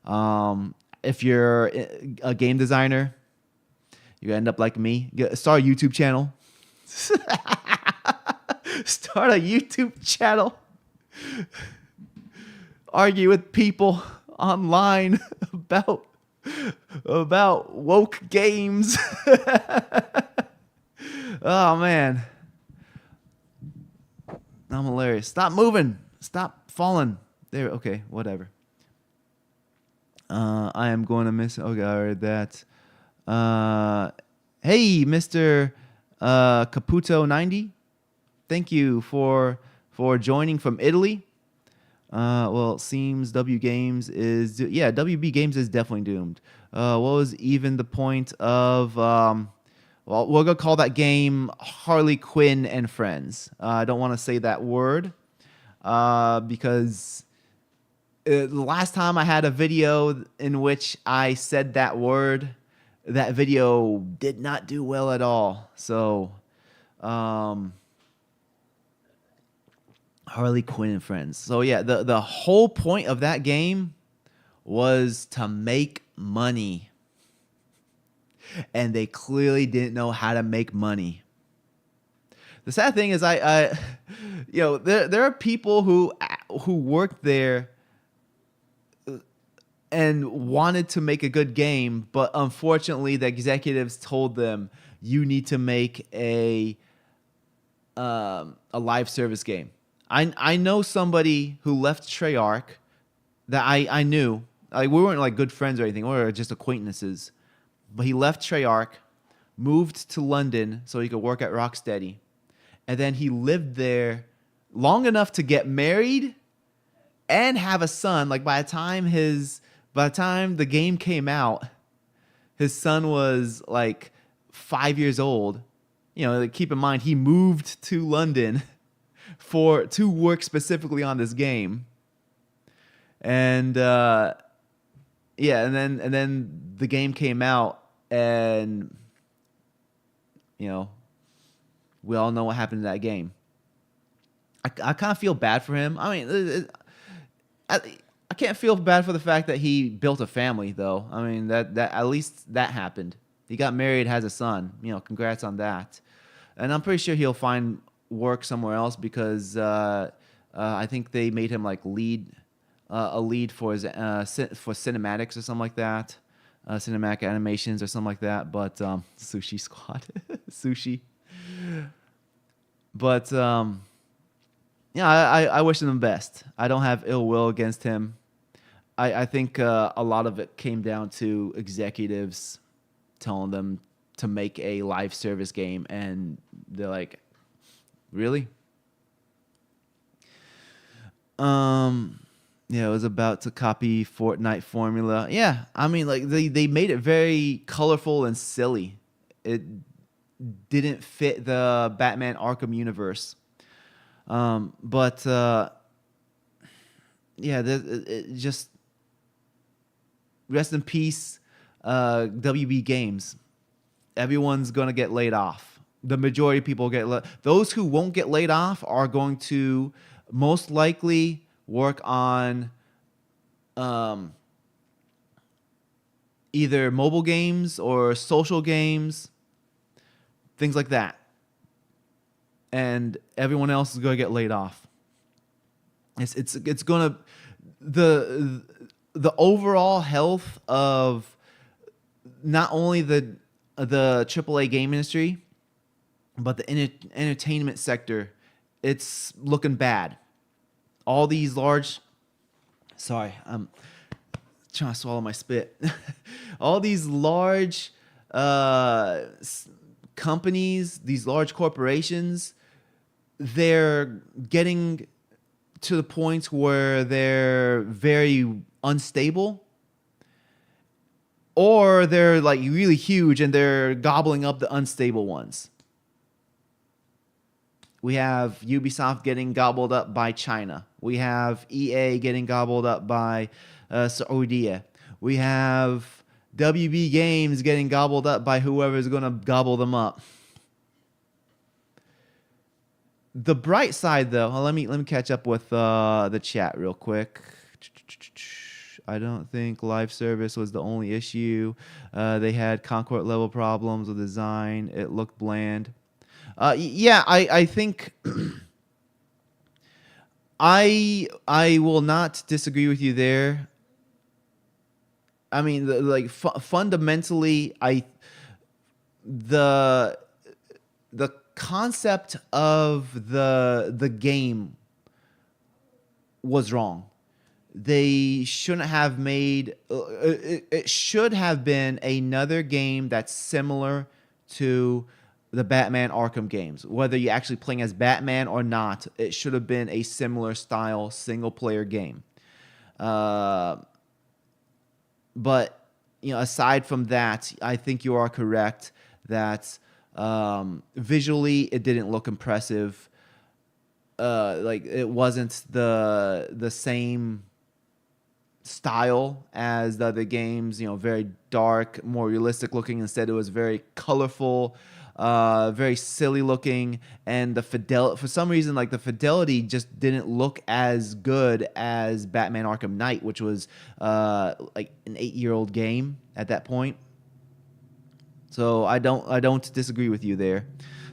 If you're a game designer, you end up like me. Start a YouTube channel. Start a YouTube channel. Argue with people online about woke games. Oh man, I'm hilarious. Stop moving. Stop falling. There. Okay. Whatever. I am going to miss. Okay, I read that. Hey, Mr. Caputo90. Thank you for joining from Italy. Well, it seems WB Games is definitely doomed. What was even the point of? Well, we're gonna call that game Harley Quinn and Friends. I don't want to say that word because the last time I had a video in which I said that word, that video did not do well at all. So, Harley Quinn and Friends. So yeah, the whole point of that game was to make money. And they clearly didn't know how to make money. The sad thing is there are people who worked there and wanted to make a good game, but unfortunately the executives told them you need to make a live service game. I know somebody who left Treyarch that I knew. Like we weren't like good friends or anything, we were just acquaintances. But he left Treyarch, moved to London so he could work at Rocksteady, and then he lived there long enough to get married and have a son. Like by the time the game came out, his son was like 5 years old. You know, like, keep in mind he moved to London to work specifically on this game, and and then the game came out, and we all know what happened to that game. I kind of feel bad for him. I mean, I can't feel bad for the fact that he built a family, though. I mean, that at least that happened. He got married, has a son. Congrats on that. And I'm pretty sure he'll find work somewhere else because I think they made him like a lead for his for cinematics or something like that, cinematic animations or something like that. But Sushi Squad, sushi. But I wish him the best. I don't have ill will against him. I think a lot of it came down to executives telling them to make a live service game, and they're like, really? Yeah, it was about to copy Fortnite formula. Yeah, I mean, like they made it very colorful and silly. It didn't fit the Batman Arkham universe. But yeah, it just rest in peace, WB Games. Everyone's gonna get laid off. The majority of people those who won't get laid off are going to most likely work on um, either mobile games or social games, things like that. And everyone else is going to get laid off. It's going to the overall health of not only the AAA game industry, but the entertainment sector, it's looking bad. All these large, sorry, I'm trying to swallow my spit. All these large companies, these large corporations, they're getting to the point where they're very unstable, or they're like really huge and they're gobbling up the unstable ones. We have Ubisoft getting gobbled up by China. We have EA getting gobbled up by Saudi. We have WB Games getting gobbled up by whoever's going to gobble them up. The bright side, though, let me catch up with the chat real quick. I don't think live service was the only issue. They had Concord level problems with design. It looked bland. Yeah, I think I will not disagree with you there. I mean, fundamentally, the the concept of the game was wrong. They shouldn't have made it should have been another game that's similar to the Batman Arkham games. Whether you're actually playing as Batman or not, it should have been a similar style single player game. But aside from that, I think you are correct that visually it didn't look impressive. Like it wasn't the same style as the other games. Very dark, more realistic looking. Instead, it was very colorful, very silly looking, and for some reason, like the fidelity just didn't look as good as Batman Arkham Knight, which was like an 8-year-old game at that point. So I don't disagree with you there.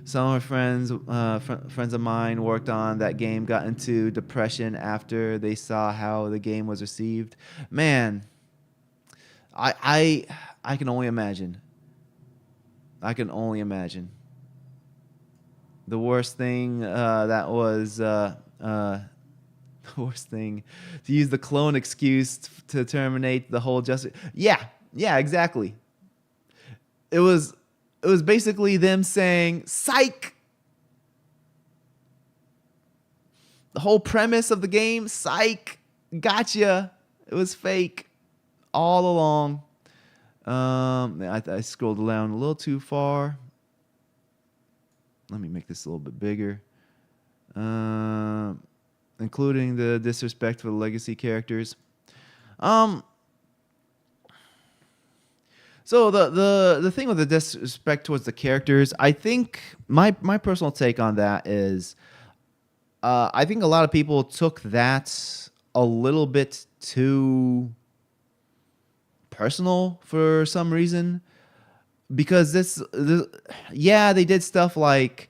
Some of my friends of mine worked on that game, got into depression after they saw how the game was received. Man, I can only imagine. I can only imagine. The worst thing that was the worst thing to use the clone excuse to terminate the whole justice. Yeah, exactly. It was basically them saying, "Psych." The whole premise of the game, psych, gotcha. It was fake all along. I scrolled down a little too far. Let me make this a little bit bigger. Including the disrespect for the legacy characters. So the thing with the disrespect towards the characters, I think my personal take on that is, I think a lot of people took that a little bit too personal for some reason, because yeah, they did stuff like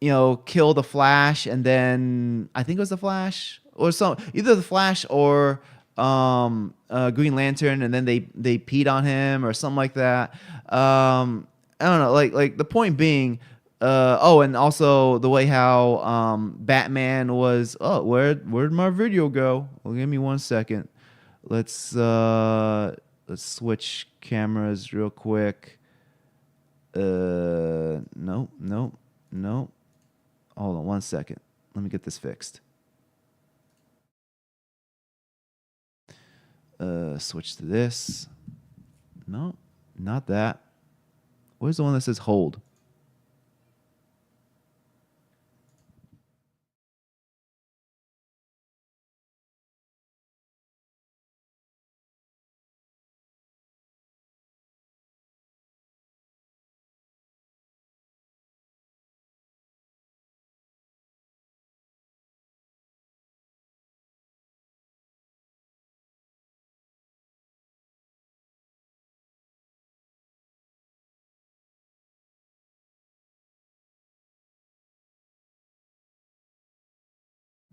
kill the Flash, and then I think it was the Flash or either the Flash or Green Lantern, and then they peed on him or something like that. I don't know, like the point being, and also the way how Batman was. Oh, where'd my video go? Well, give me 1 second. Let's switch cameras real quick. No. Hold on 1 second. Let me get this fixed. Switch to this. No, not that. Where's the one that says hold?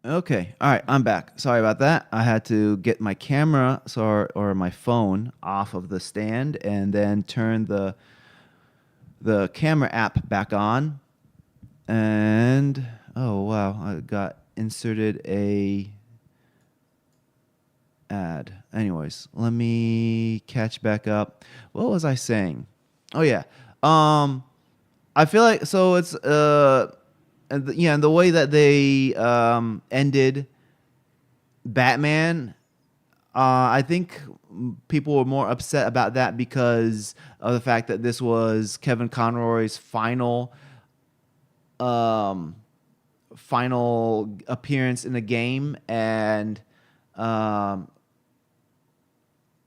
Okay. All right. I'm back. Sorry about that. I had to get my camera or my phone off of the stand and then turn the camera app back on. And oh wow, I got inserted a ad. Anyways, let me catch back up. What was I saying? Oh yeah. Um I feel like so it's and the way that they ended Batman, I think people were more upset about that because of the fact that this was Kevin Conroy's um, final appearance in the game, and um,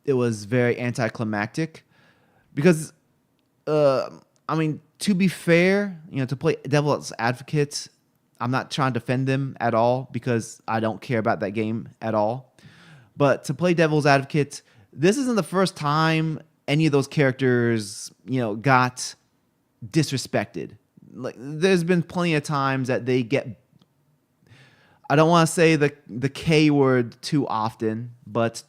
it was very anticlimactic. Because, uh, I mean, to be fair, to play devil's advocate, I'm not trying to defend them at all because I don't care about that game at all. But to play devil's advocate, this isn't the first time any of those characters, got disrespected. Like there's been plenty of times that they get. I don't want to say the K word too often, but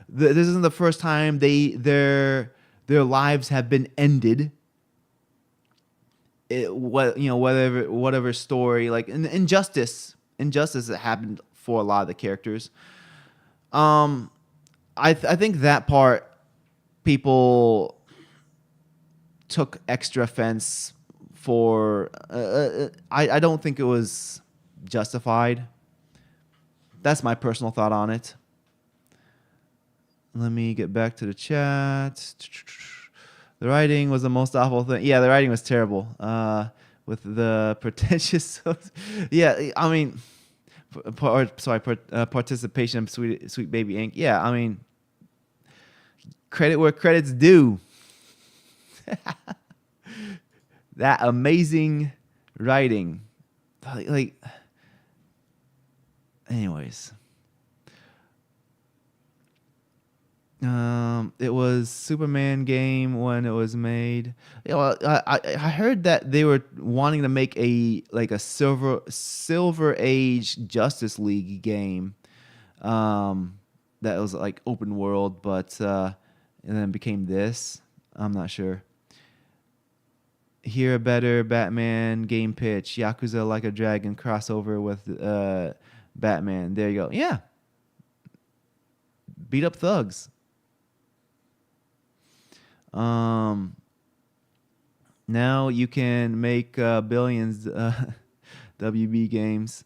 this isn't the first time their lives have been ended. Whatever story, like injustice that happened for a lot of the characters. Um, I think that part people took extra offense for. I don't think it was justified. That's my personal thought on it. Let me get back to the chat. The writing was the most awful thing. Yeah, the writing was terrible. With the pretentious. Yeah, I mean, participation of Sweet Baby Inc. Yeah, I mean, credit where credit's due. That amazing writing. Like, anyways. It was Superman game when it was made. Well, I heard that they were wanting to make a silver age Justice League game. That was like open world, but and then became this. I'm not sure. Hear a better Batman game pitch. Yakuza Like a Dragon crossover with Batman. There you go. Yeah, beat up thugs. Now you can make billions WB games.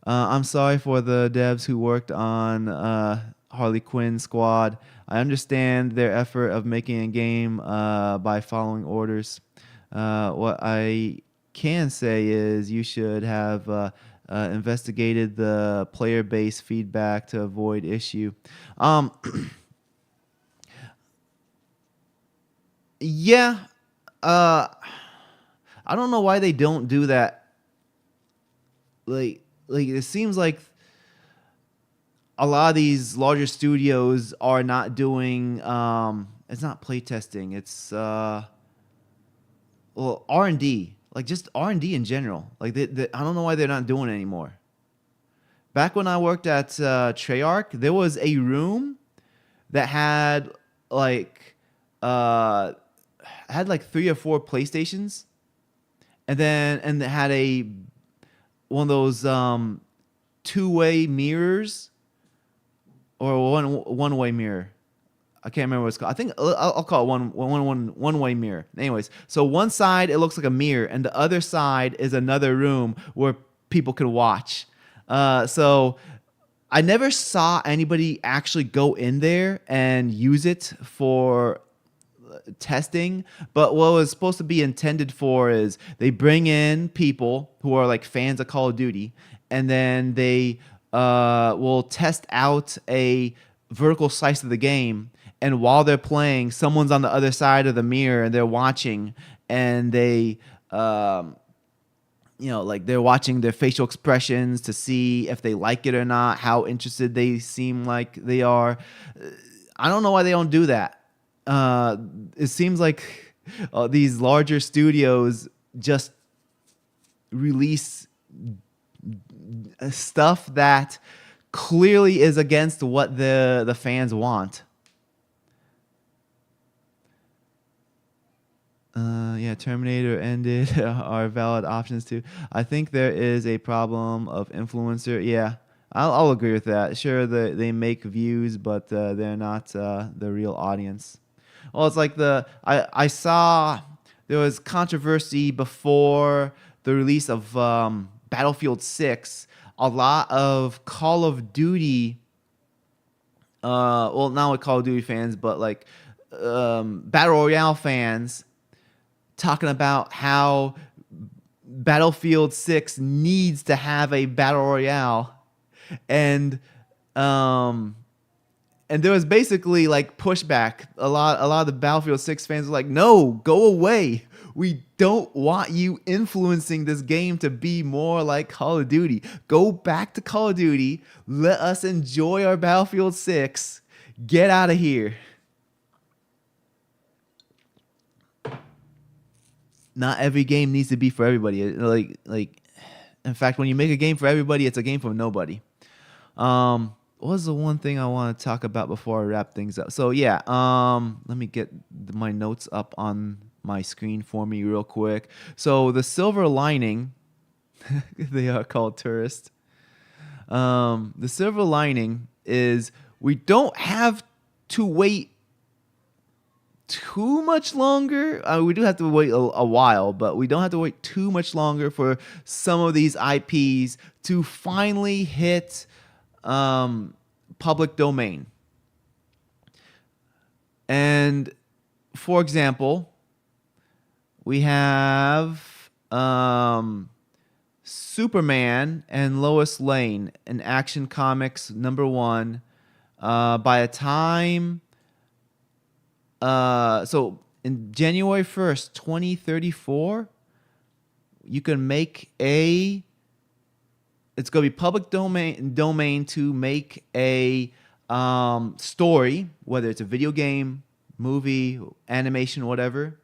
I'm sorry for the devs who worked on Harley Quinn Squad. I understand their effort of making a game by following orders. What I can say is you should have investigated the player base feedback to avoid issue. Um, yeah, uh, I don't know why they don't do that. Like it seems like a lot of these larger studios are not doing it's not playtesting, it's well, R&D, like just R&D in general. Like I don't know why they're not doing it anymore. Back when I worked at Treyarch, there was a room that like uh had like 3 or 4 PlayStations, and it had a one of those two-way mirrors, or one-way mirror. I can't remember what it's called. I think I'll call it one-way mirror. Anyways, so one side it looks like a mirror, and the other side is another room where people could watch. So I never saw anybody actually go in there and use it for testing, but what was supposed to be intended for is they bring in people who are like fans of Call of Duty, and then they will test out a vertical slice of the game, and while they're playing, someone's on the other side of the mirror and they're watching, and they like they're watching their facial expressions to see if they like it or not, how interested they seem like they are. I don't know why they don't do that. It seems like these larger studios just release stuff that clearly is against what the fans want. Yeah, Terminator ended are valid options too. I think there is a problem of influencer. Yeah, I'll agree with that. Sure, they make views, but they're not the real audience. Well, it's like I saw there was controversy before the release of Battlefield 6. A lot of Call of Duty, well, not with Call of Duty fans, but like Battle Royale fans talking about how Battlefield 6 needs to have a battle royale, and um and there was basically like pushback. A lot of the Battlefield 6 fans were like, "No, go away. We don't want you influencing this game to be more like Call of Duty. Go back to Call of Duty. Let us enjoy our Battlefield 6. Get out of here." Not every game needs to be for everybody. In fact, when you make a game for everybody, it's a game for nobody. What was the one thing I want to talk about before I wrap things up? So yeah, let me get my notes up on my screen for me real quick. So the silver lining, they are called tourists. The silver lining is we don't have to wait too much longer. We do have to wait a while, but we don't have to wait too much longer for some of these IPs to finally hit public domain. And for example, we have Superman and Lois Lane in Action Comics #1. By a time so in January 1st, 2034, you can make it's going to be public domain to make a story, whether it's a video game, movie, animation, whatever,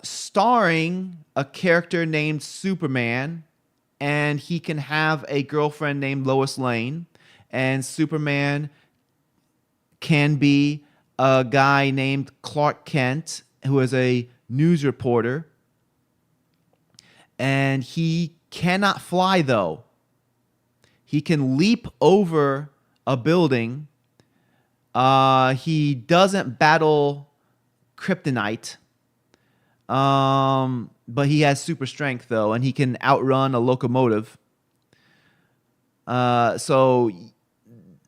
starring a character named Superman, and he can have a girlfriend named Lois Lane, and Superman can be a guy named Clark Kent, who is a news reporter. And he cannot fly, though. He can leap over a building. He doesn't battle kryptonite. But he has super strength, though, and he can outrun a locomotive. So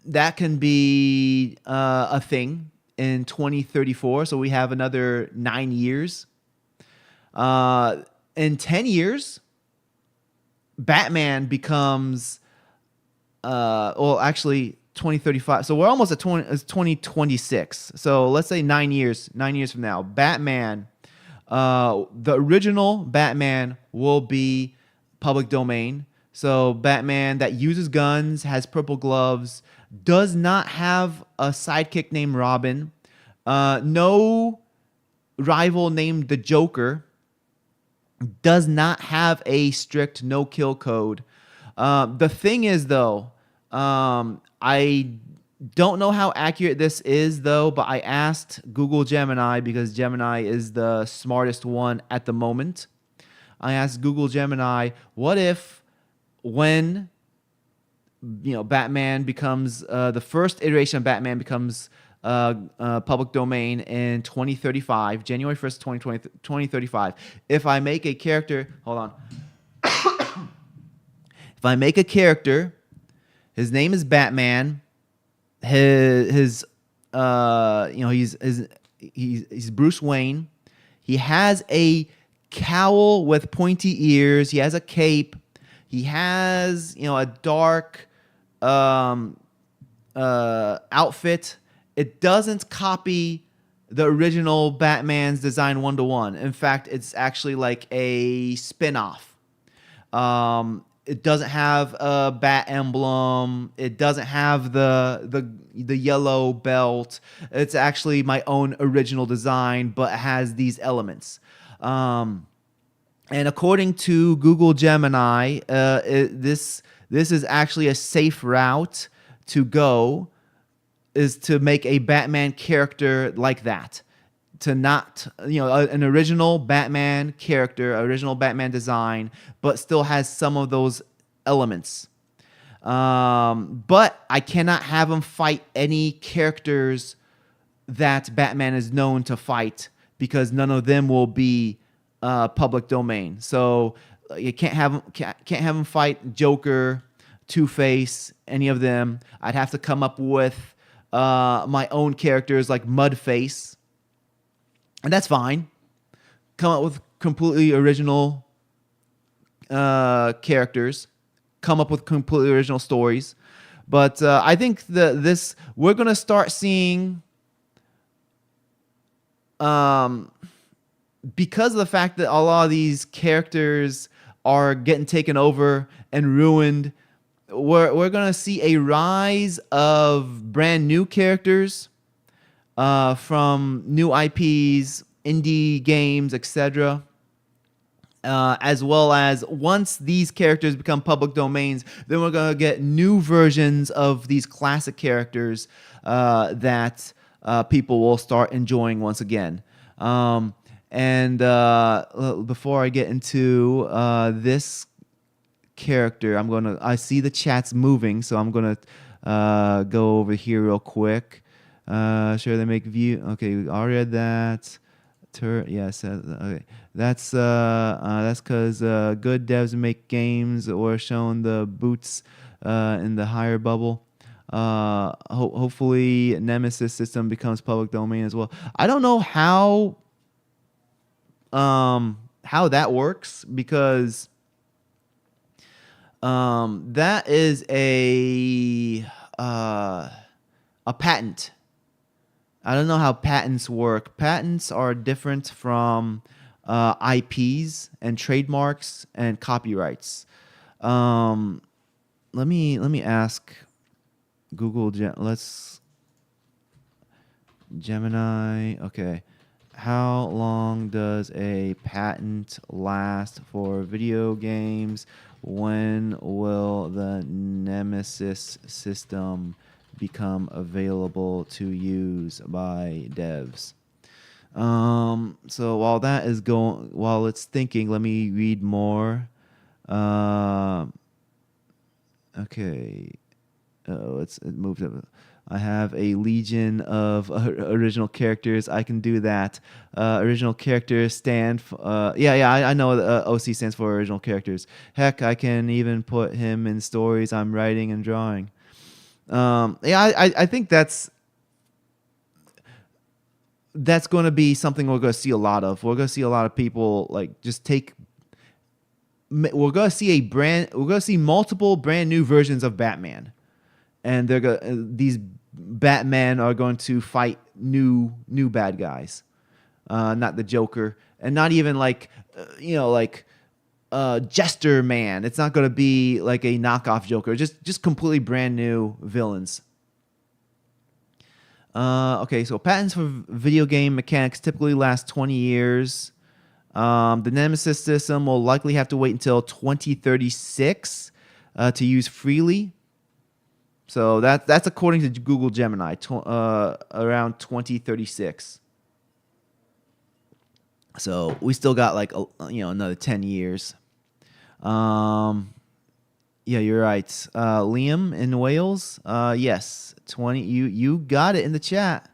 that can be a thing in 2034. So we have another 9 years. In 10 years, Batman becomes, well, actually 2035. So we're almost at 2026. So let's say 9 years. 9 years from now, Batman, the original Batman will be public domain. So Batman that uses guns, has purple gloves, does not have a sidekick named Robin, no rival named the Joker, does not have a strict no-kill code. The thing is, though, I don't know how accurate this is, though, but I asked Google Gemini, because Gemini is the smartest one at the moment. I asked Google Gemini, what if when Batman becomes the first iteration of Batman becomes public domain in 2035, January 1st, 2035. If I make a character, hold on. If I make a character, his name is Batman. He's Bruce Wayne. He has a cowl with pointy ears. He has a cape. He has, a dark outfit. It doesn't copy the original Batman's design 1-to-1. In fact, it's actually like a spin-off. It doesn't have a bat emblem. It doesn't have the yellow belt. It's actually my own original design, but it has these elements. And according to Google Gemini, this is actually a safe route to go, is to make a Batman character like that. To not, an original Batman character, original Batman design, but still has some of those elements. But I cannot have him fight any characters that Batman is known to fight, because none of them will be public domain. So you can't have him fight Joker, Two-Face, any of them. I'd have to come up with my own characters like Mudface, and that's fine. Come up with completely original characters. Come up with completely original stories. But I think this we're gonna start seeing, because of the fact that a lot of these characters are getting taken over and ruined. We're gonna see a rise of brand new characters from new IPs, indie games, etc. As well as, once these characters become public domains, then we're going to get new versions of these classic characters that people will start enjoying once again. And before I get into this character, I see the chat's moving, so I'm going to go over here real quick. Sure, they make view. Okay, we already read that. Yes, okay. That's because good devs make games or shown the boots in the higher bubble. Hopefully, Nemesis system becomes public domain as well. I don't know how that works, because that is a patent. I don't know how patents work. Patents are different from IPs and trademarks and copyrights. Let me ask Google. Gemini. Okay, how long does a patent last for video games? When will the Nemesis system become available to use by devs? So while it's thinking, let me read more. Okay. It moved up. I have a legion of original characters. I can do that. Original characters stand for... I know OC stands for original characters. Heck, I can even put him in stories I'm writing and drawing. I think that's going to be something we're going to see a lot of. We're going to see a lot of people just take. We're going to see multiple brand new versions of Batman, and these Batman are going to fight new bad guys, not the Joker, and not even Jester Man. It's not going to be like a knockoff Joker. Just completely brand new villains. Okay, so patents for video game mechanics typically last 20 years. The Nemesis system will likely have to wait until 2036 to use freely. So that's according to Google Gemini, around 2036. So we still got another 10 years. Yeah, you're right. Liam in Wales. Yes, 20. You got it in the chat.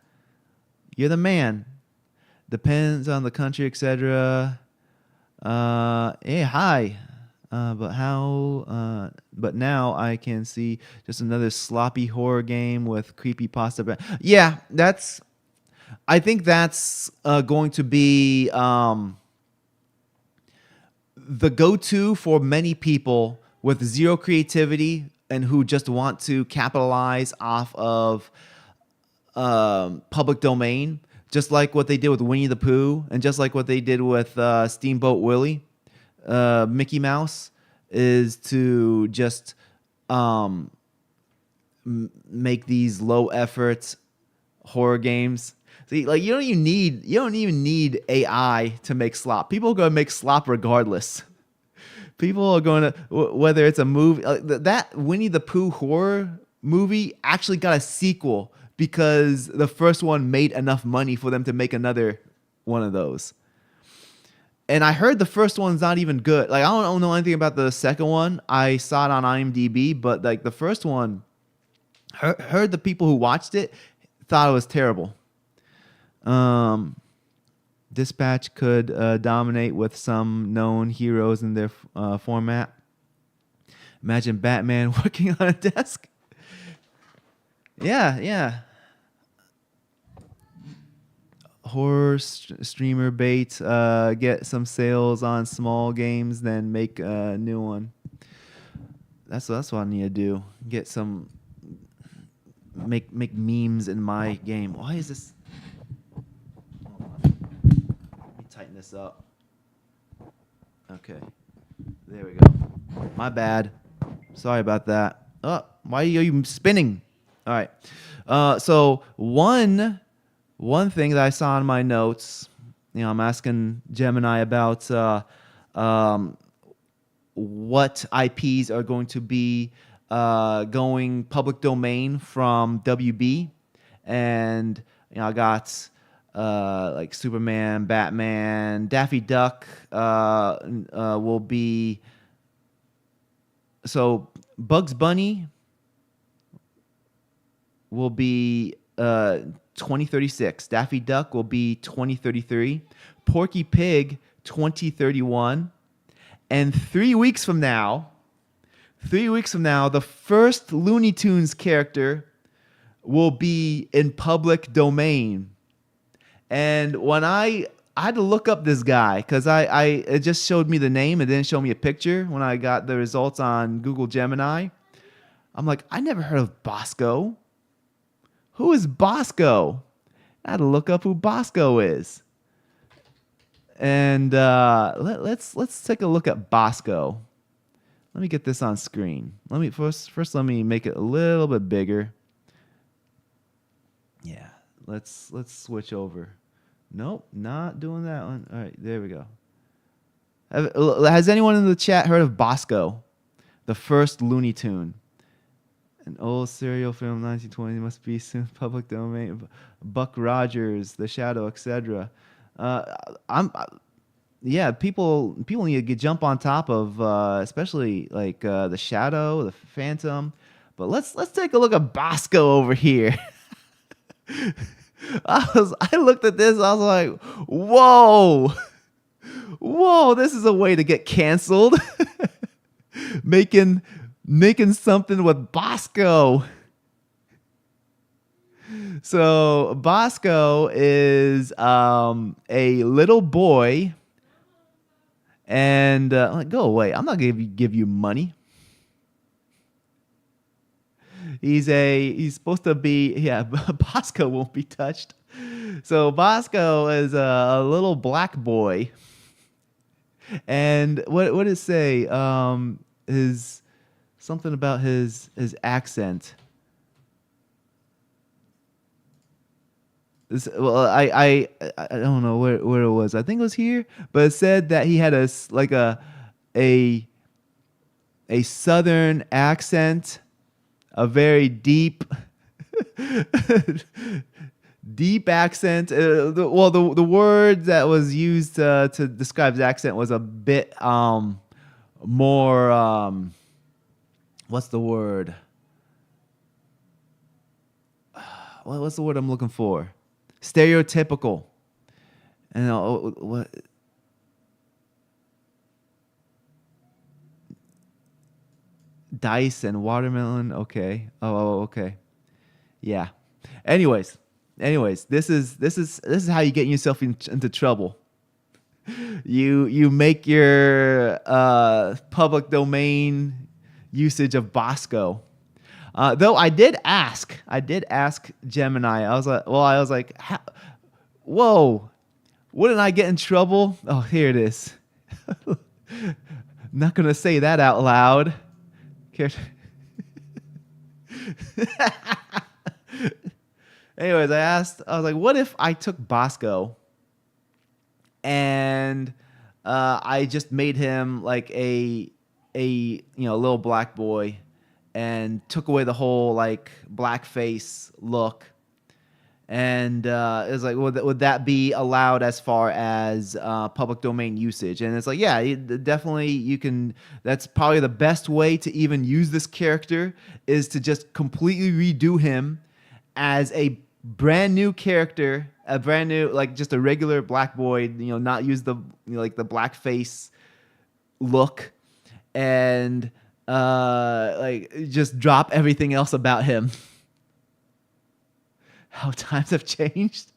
You're the man. Depends on the country, etc. Hey, hi. But now I can see just another sloppy horror game with creepy pasta. Yeah, I think that's going to be the go-to for many people with zero creativity and who just want to capitalize off of public domain, just like what they did with Winnie the Pooh, and just like what they did with Steamboat Willie. Mickey Mouse is to just make these low effort horror games. See, like you don't even need AI to make slop. People are gonna make slop regardless. People are going to whether it's a movie that Winnie the Pooh horror movie actually got a sequel because the first one made enough money for them to make another one of those. And I heard the first one's not even good. Like I don't know anything about the second one. I saw it on IMDb, but like the first one, heard the people who watched it thought it was terrible. Um, Dispatch could dominate with some known heroes in their format. Imagine Batman working on a desk. Yeah, yeah. Horror streamer bait. Get some sales on small games, then make a new one. That's what I need to do. Get some. Make memes in my game. Why is this? Let me tighten this up. Okay, there we go. My bad. Sorry about that. Oh, why are you spinning? All right. So one thing that I saw in my notes, I'm asking Gemini about what IPs are going to be going public domain from WB, and I got like Superman, Batman, Daffy Duck will be. So Bugs Bunny will be 2036. Daffy Duck will be 2033. Porky Pig 2031. And 3 weeks from now, the first Looney Tunes character will be in public domain. And when I had to look up this guy because it just showed me the name. It didn't show me a picture when I got the results on Google Gemini. I'm like, I never heard of Bosco. Who is Bosco? I had to look up who Bosco is. And let's take a look at Bosco. Let me get this on screen. Let me make it a little bit bigger. Yeah, let's switch over. Nope, not doing that one. All right, there we go. Has anyone in the chat heard of Bosco, the first Looney Tune? An old serial film, 1920, must be soon public domain. Buck Rogers, The Shadow, etc. People need to jump on top of, especially like The Shadow, The Phantom. But let's take a look at Bosco over here. I looked at this, I was like, whoa, this is a way to get canceled. Making something with Bosco. So Bosco is a little boy, and go away. I'm not gonna give you money. He's supposed to be Bosco won't be touched. So Bosco is a little black boy, and what did it say? His something about his accent. I don't know where it was. I think it was here, but it said that he had a southern accent, a very deep deep accent. The word that was used to describe his accent was a bit more what's the word? What's the word I'm looking for? Stereotypical. And what? Dice and watermelon. Okay. Oh, okay. Yeah. Anyways, this is how you get yourself into trouble. You make your public domain usage of Bosco. Though I did ask Gemini. I was like, whoa, wouldn't I get in trouble? Oh, here it is. Not gonna say that out loud. Anyways, I was like, what if I took Bosco and I just made him like little black boy and took away the whole like blackface look. And it was like, would that be allowed as far as public domain usage? And it's like, yeah, definitely you can. That's probably the best way to even use this character is to just completely redo him as a brand new character, a brand new like just a regular black boy. Not use the like the blackface look, and like just drop everything else about him. How times have changed.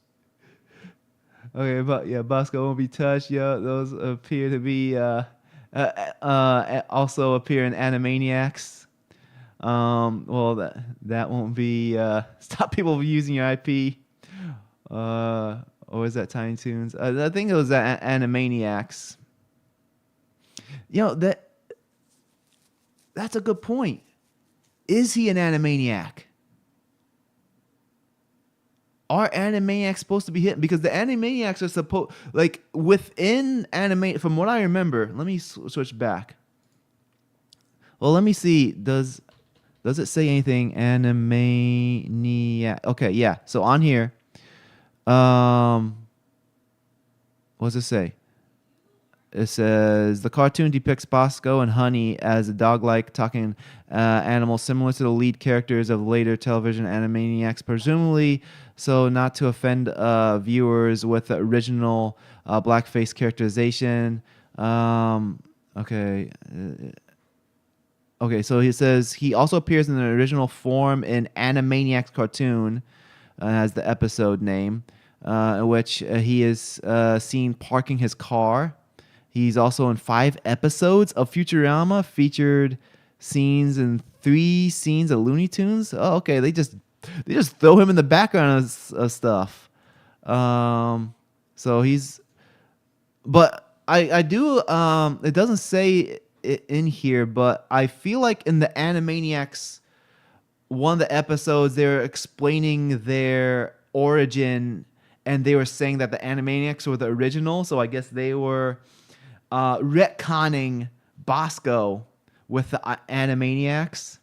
Okay, but yeah, Bosco won't be touched. Yeah, those appear to be also appear in Animaniacs. Well, that won't be stop people from using your IP. Or is that Tiny Toons? I think it was Animaniacs. That's a good point. Is he an Animaniac? Are Animaniacs supposed to be hidden? Because the Animaniacs are supposed, like, within anime. From what I remember, let me switch back. Well, let me see. Does it say anything? Animaniac. Okay, yeah. So on here, what does it say? It says the cartoon depicts Bosco and Honey as a dog-like talking animal similar to the lead characters of later television Animaniacs, presumably so not to offend viewers with the original blackface characterization. Okay. Okay, so he says he also appears in the original form in Animaniacs cartoon as the episode name, in which he is seen parking his car. He's also in 5 episodes of Futurama, featured scenes in 3 scenes of Looney Tunes. Oh, okay. They just throw him in the background of stuff. So he's, but I do. It doesn't say it in here, but I feel like in the Animaniacs, one of the episodes, they're explaining their origin, and they were saying that the Animaniacs were the original. So I guess they were retconning Bosco with the Animaniacs.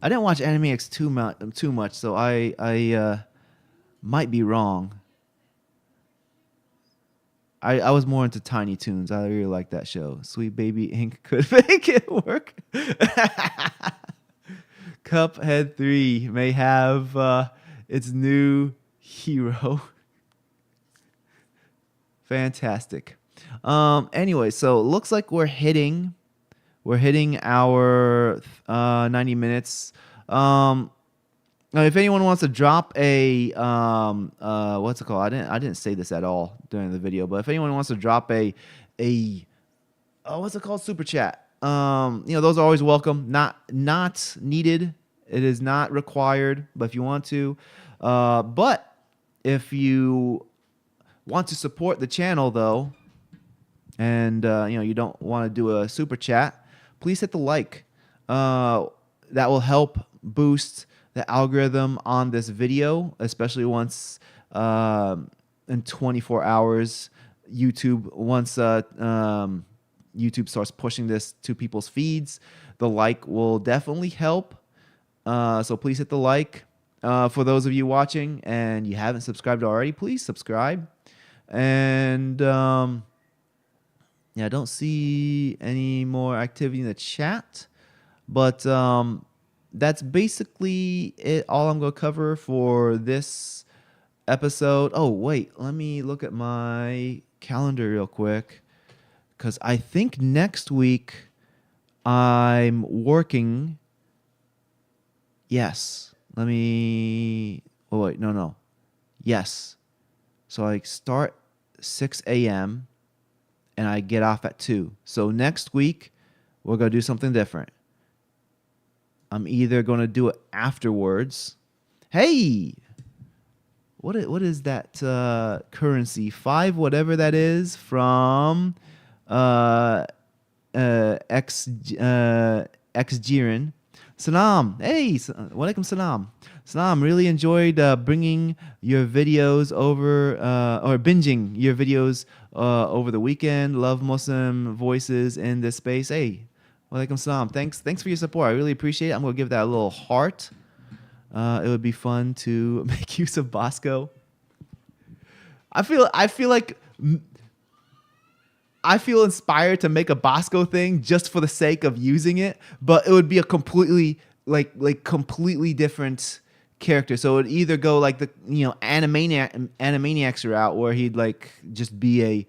I didn't watch Animaniacs too much, so I might be wrong. I was more into Tiny Toons. I really like that show. Sweet Baby Inc. could make it work. Cuphead 3 may have its new hero. Fantastic. Anyway, so it looks like we're hitting our 90 minutes. Now if anyone wants to drop a what's it called? I didn't say this at all during the video, but if anyone wants to drop a what's it called? Super chat. Those are always welcome. Not needed. It is not required, but if you want to, but if you want to support the channel though, and you don't want to do a super chat, please hit the like. That will help boost the algorithm on this video, especially once in 24 hours once YouTube starts pushing this to people's feeds. The like will definitely help. So please hit the like. For those of you watching and you haven't subscribed already, please subscribe. And I don't see any more activity in the chat, but that's basically it. All I'm going to cover for this episode. Oh, wait, let me look at my calendar real quick, because I think next week I'm working. Yes. Let me. Oh, wait, no. Yes. So I start 6 a.m. and I get off at 2. So next week, we're going to do something different. I'm either going to do it afterwards. Hey! What is that currency? 5, whatever that is, from X Jiren. Sanam, hey, walaikum salam. Sanam, really enjoyed bringing your videos over or binging your videos over the weekend. Love Muslim voices in this space. Hey, walaikum salam. Thanks for your support. I really appreciate it. I'm gonna give that a little heart. It would be fun to make use of Bosco. I feel inspired to make a Bosco thing just for the sake of using it, but it would be a completely completely different character. So it would either go like the Animaniacs route where he'd like just be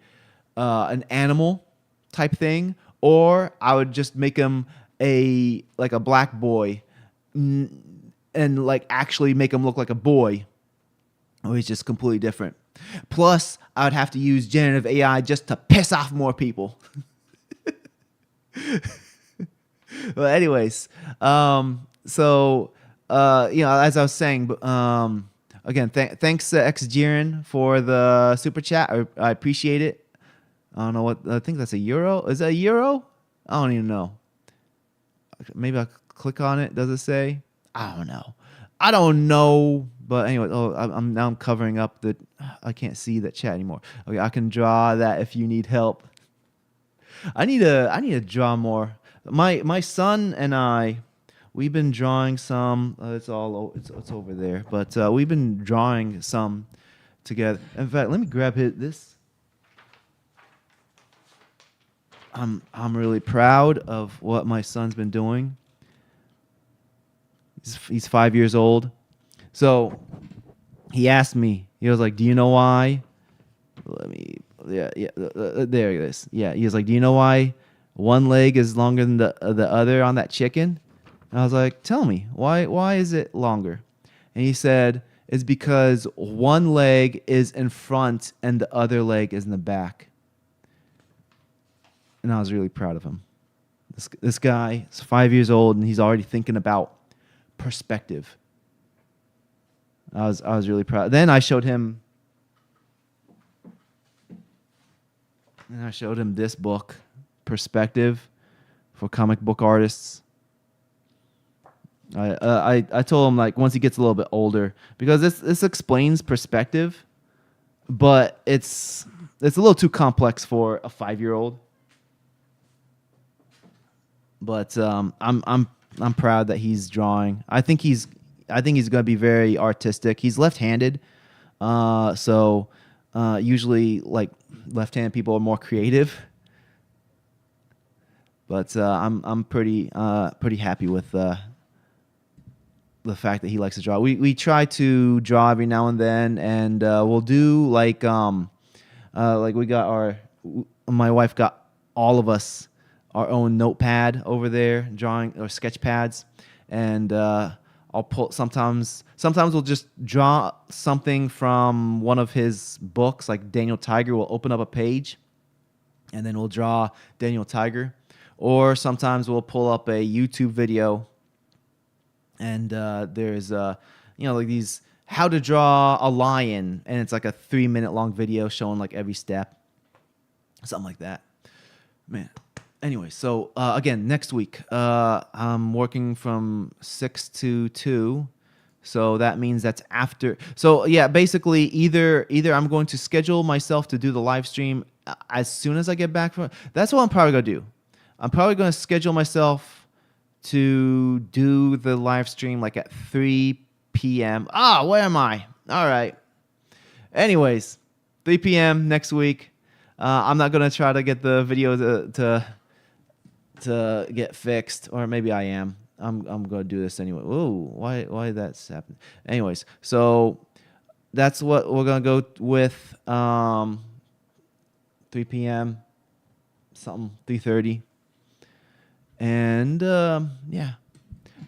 an animal type thing, or I would just make him a black boy and like actually make him look like a boy. Oh, he's just completely different. Plus, I would have to use generative AI just to piss off more people. Well, anyways, as I was saying, again, thanks to XJiren for the super chat. I appreciate it. I don't know what, I think that's a euro. Is that a euro? I don't even know. Maybe I'll click on it. Does it say? I don't know. But anyway, I'm covering up the. I can't see that chat anymore. Okay, I can draw that if you need help. I need to draw more. My son and I, we've been drawing some. It's over there, but we've been drawing some together. In fact, let me grab this. I'm really proud of what my son's been doing. He's 5 years old. So he asked me, he was like, do you know why? There it is. Yeah, he was like, do you know why one leg is longer than the other on that chicken? And I was like, tell me, why is it longer? And he said, it's because one leg is in front and the other leg is in the back. And I was really proud of him. This guy is 5 years old and he's already thinking about perspective. I was really proud. Then I showed him this book, Perspective for Comic Book Artists. I told him like once he gets a little bit older, because this explains perspective, but it's a little too complex for a 5-year-old. But I'm proud that he's drawing. I think he's going to be very artistic. He's left-handed, so usually like left-handed people are more creative. But I'm pretty happy with the fact that he likes to draw. We try to draw every now and then, and we'll do like we got my wife got all of us our own notepad over there, drawing or sketch pads, and I'll pull sometimes we'll just draw something from one of his books, like Daniel Tiger. We'll open up a page, and then we'll draw Daniel Tiger, or sometimes we'll pull up a YouTube video, and there's like these how to draw a lion, and it's like a 3-minute long video showing like every step, something like that, man. Anyway, so again, next week I'm working from 6 to 2, so that means that's after. So yeah, basically either I'm going to schedule myself to do the live stream as soon as I get back from. That's what I'm probably gonna do. I'm probably gonna schedule myself to do the live stream like at 3 p.m. Where am I? All right. Anyways, 3 p.m. next week. I'm not gonna try to get the video to get fixed, or maybe I am. I'm gonna do this anyway. Ooh, why that's happened? Anyways, so that's what we're gonna go with. 3 p.m. something 3:30, and yeah.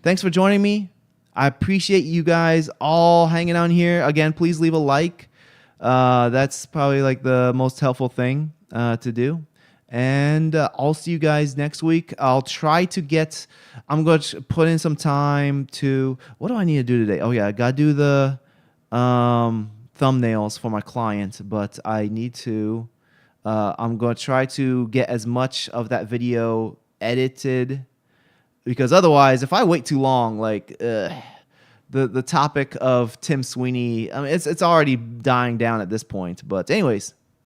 Thanks for joining me. I appreciate you guys all hanging out here. Again, please leave a like. That's probably like the most helpful thing to do. And I'll see you guys next week. I'm going to put in some time to, what do I need to do today? Oh yeah, I got to do the thumbnails for my client, but I need to, I'm going to try to get as much of that video edited because otherwise, if I wait too long, like the topic of Tim Sweeney, I mean, it's already dying down at this point. But anyways,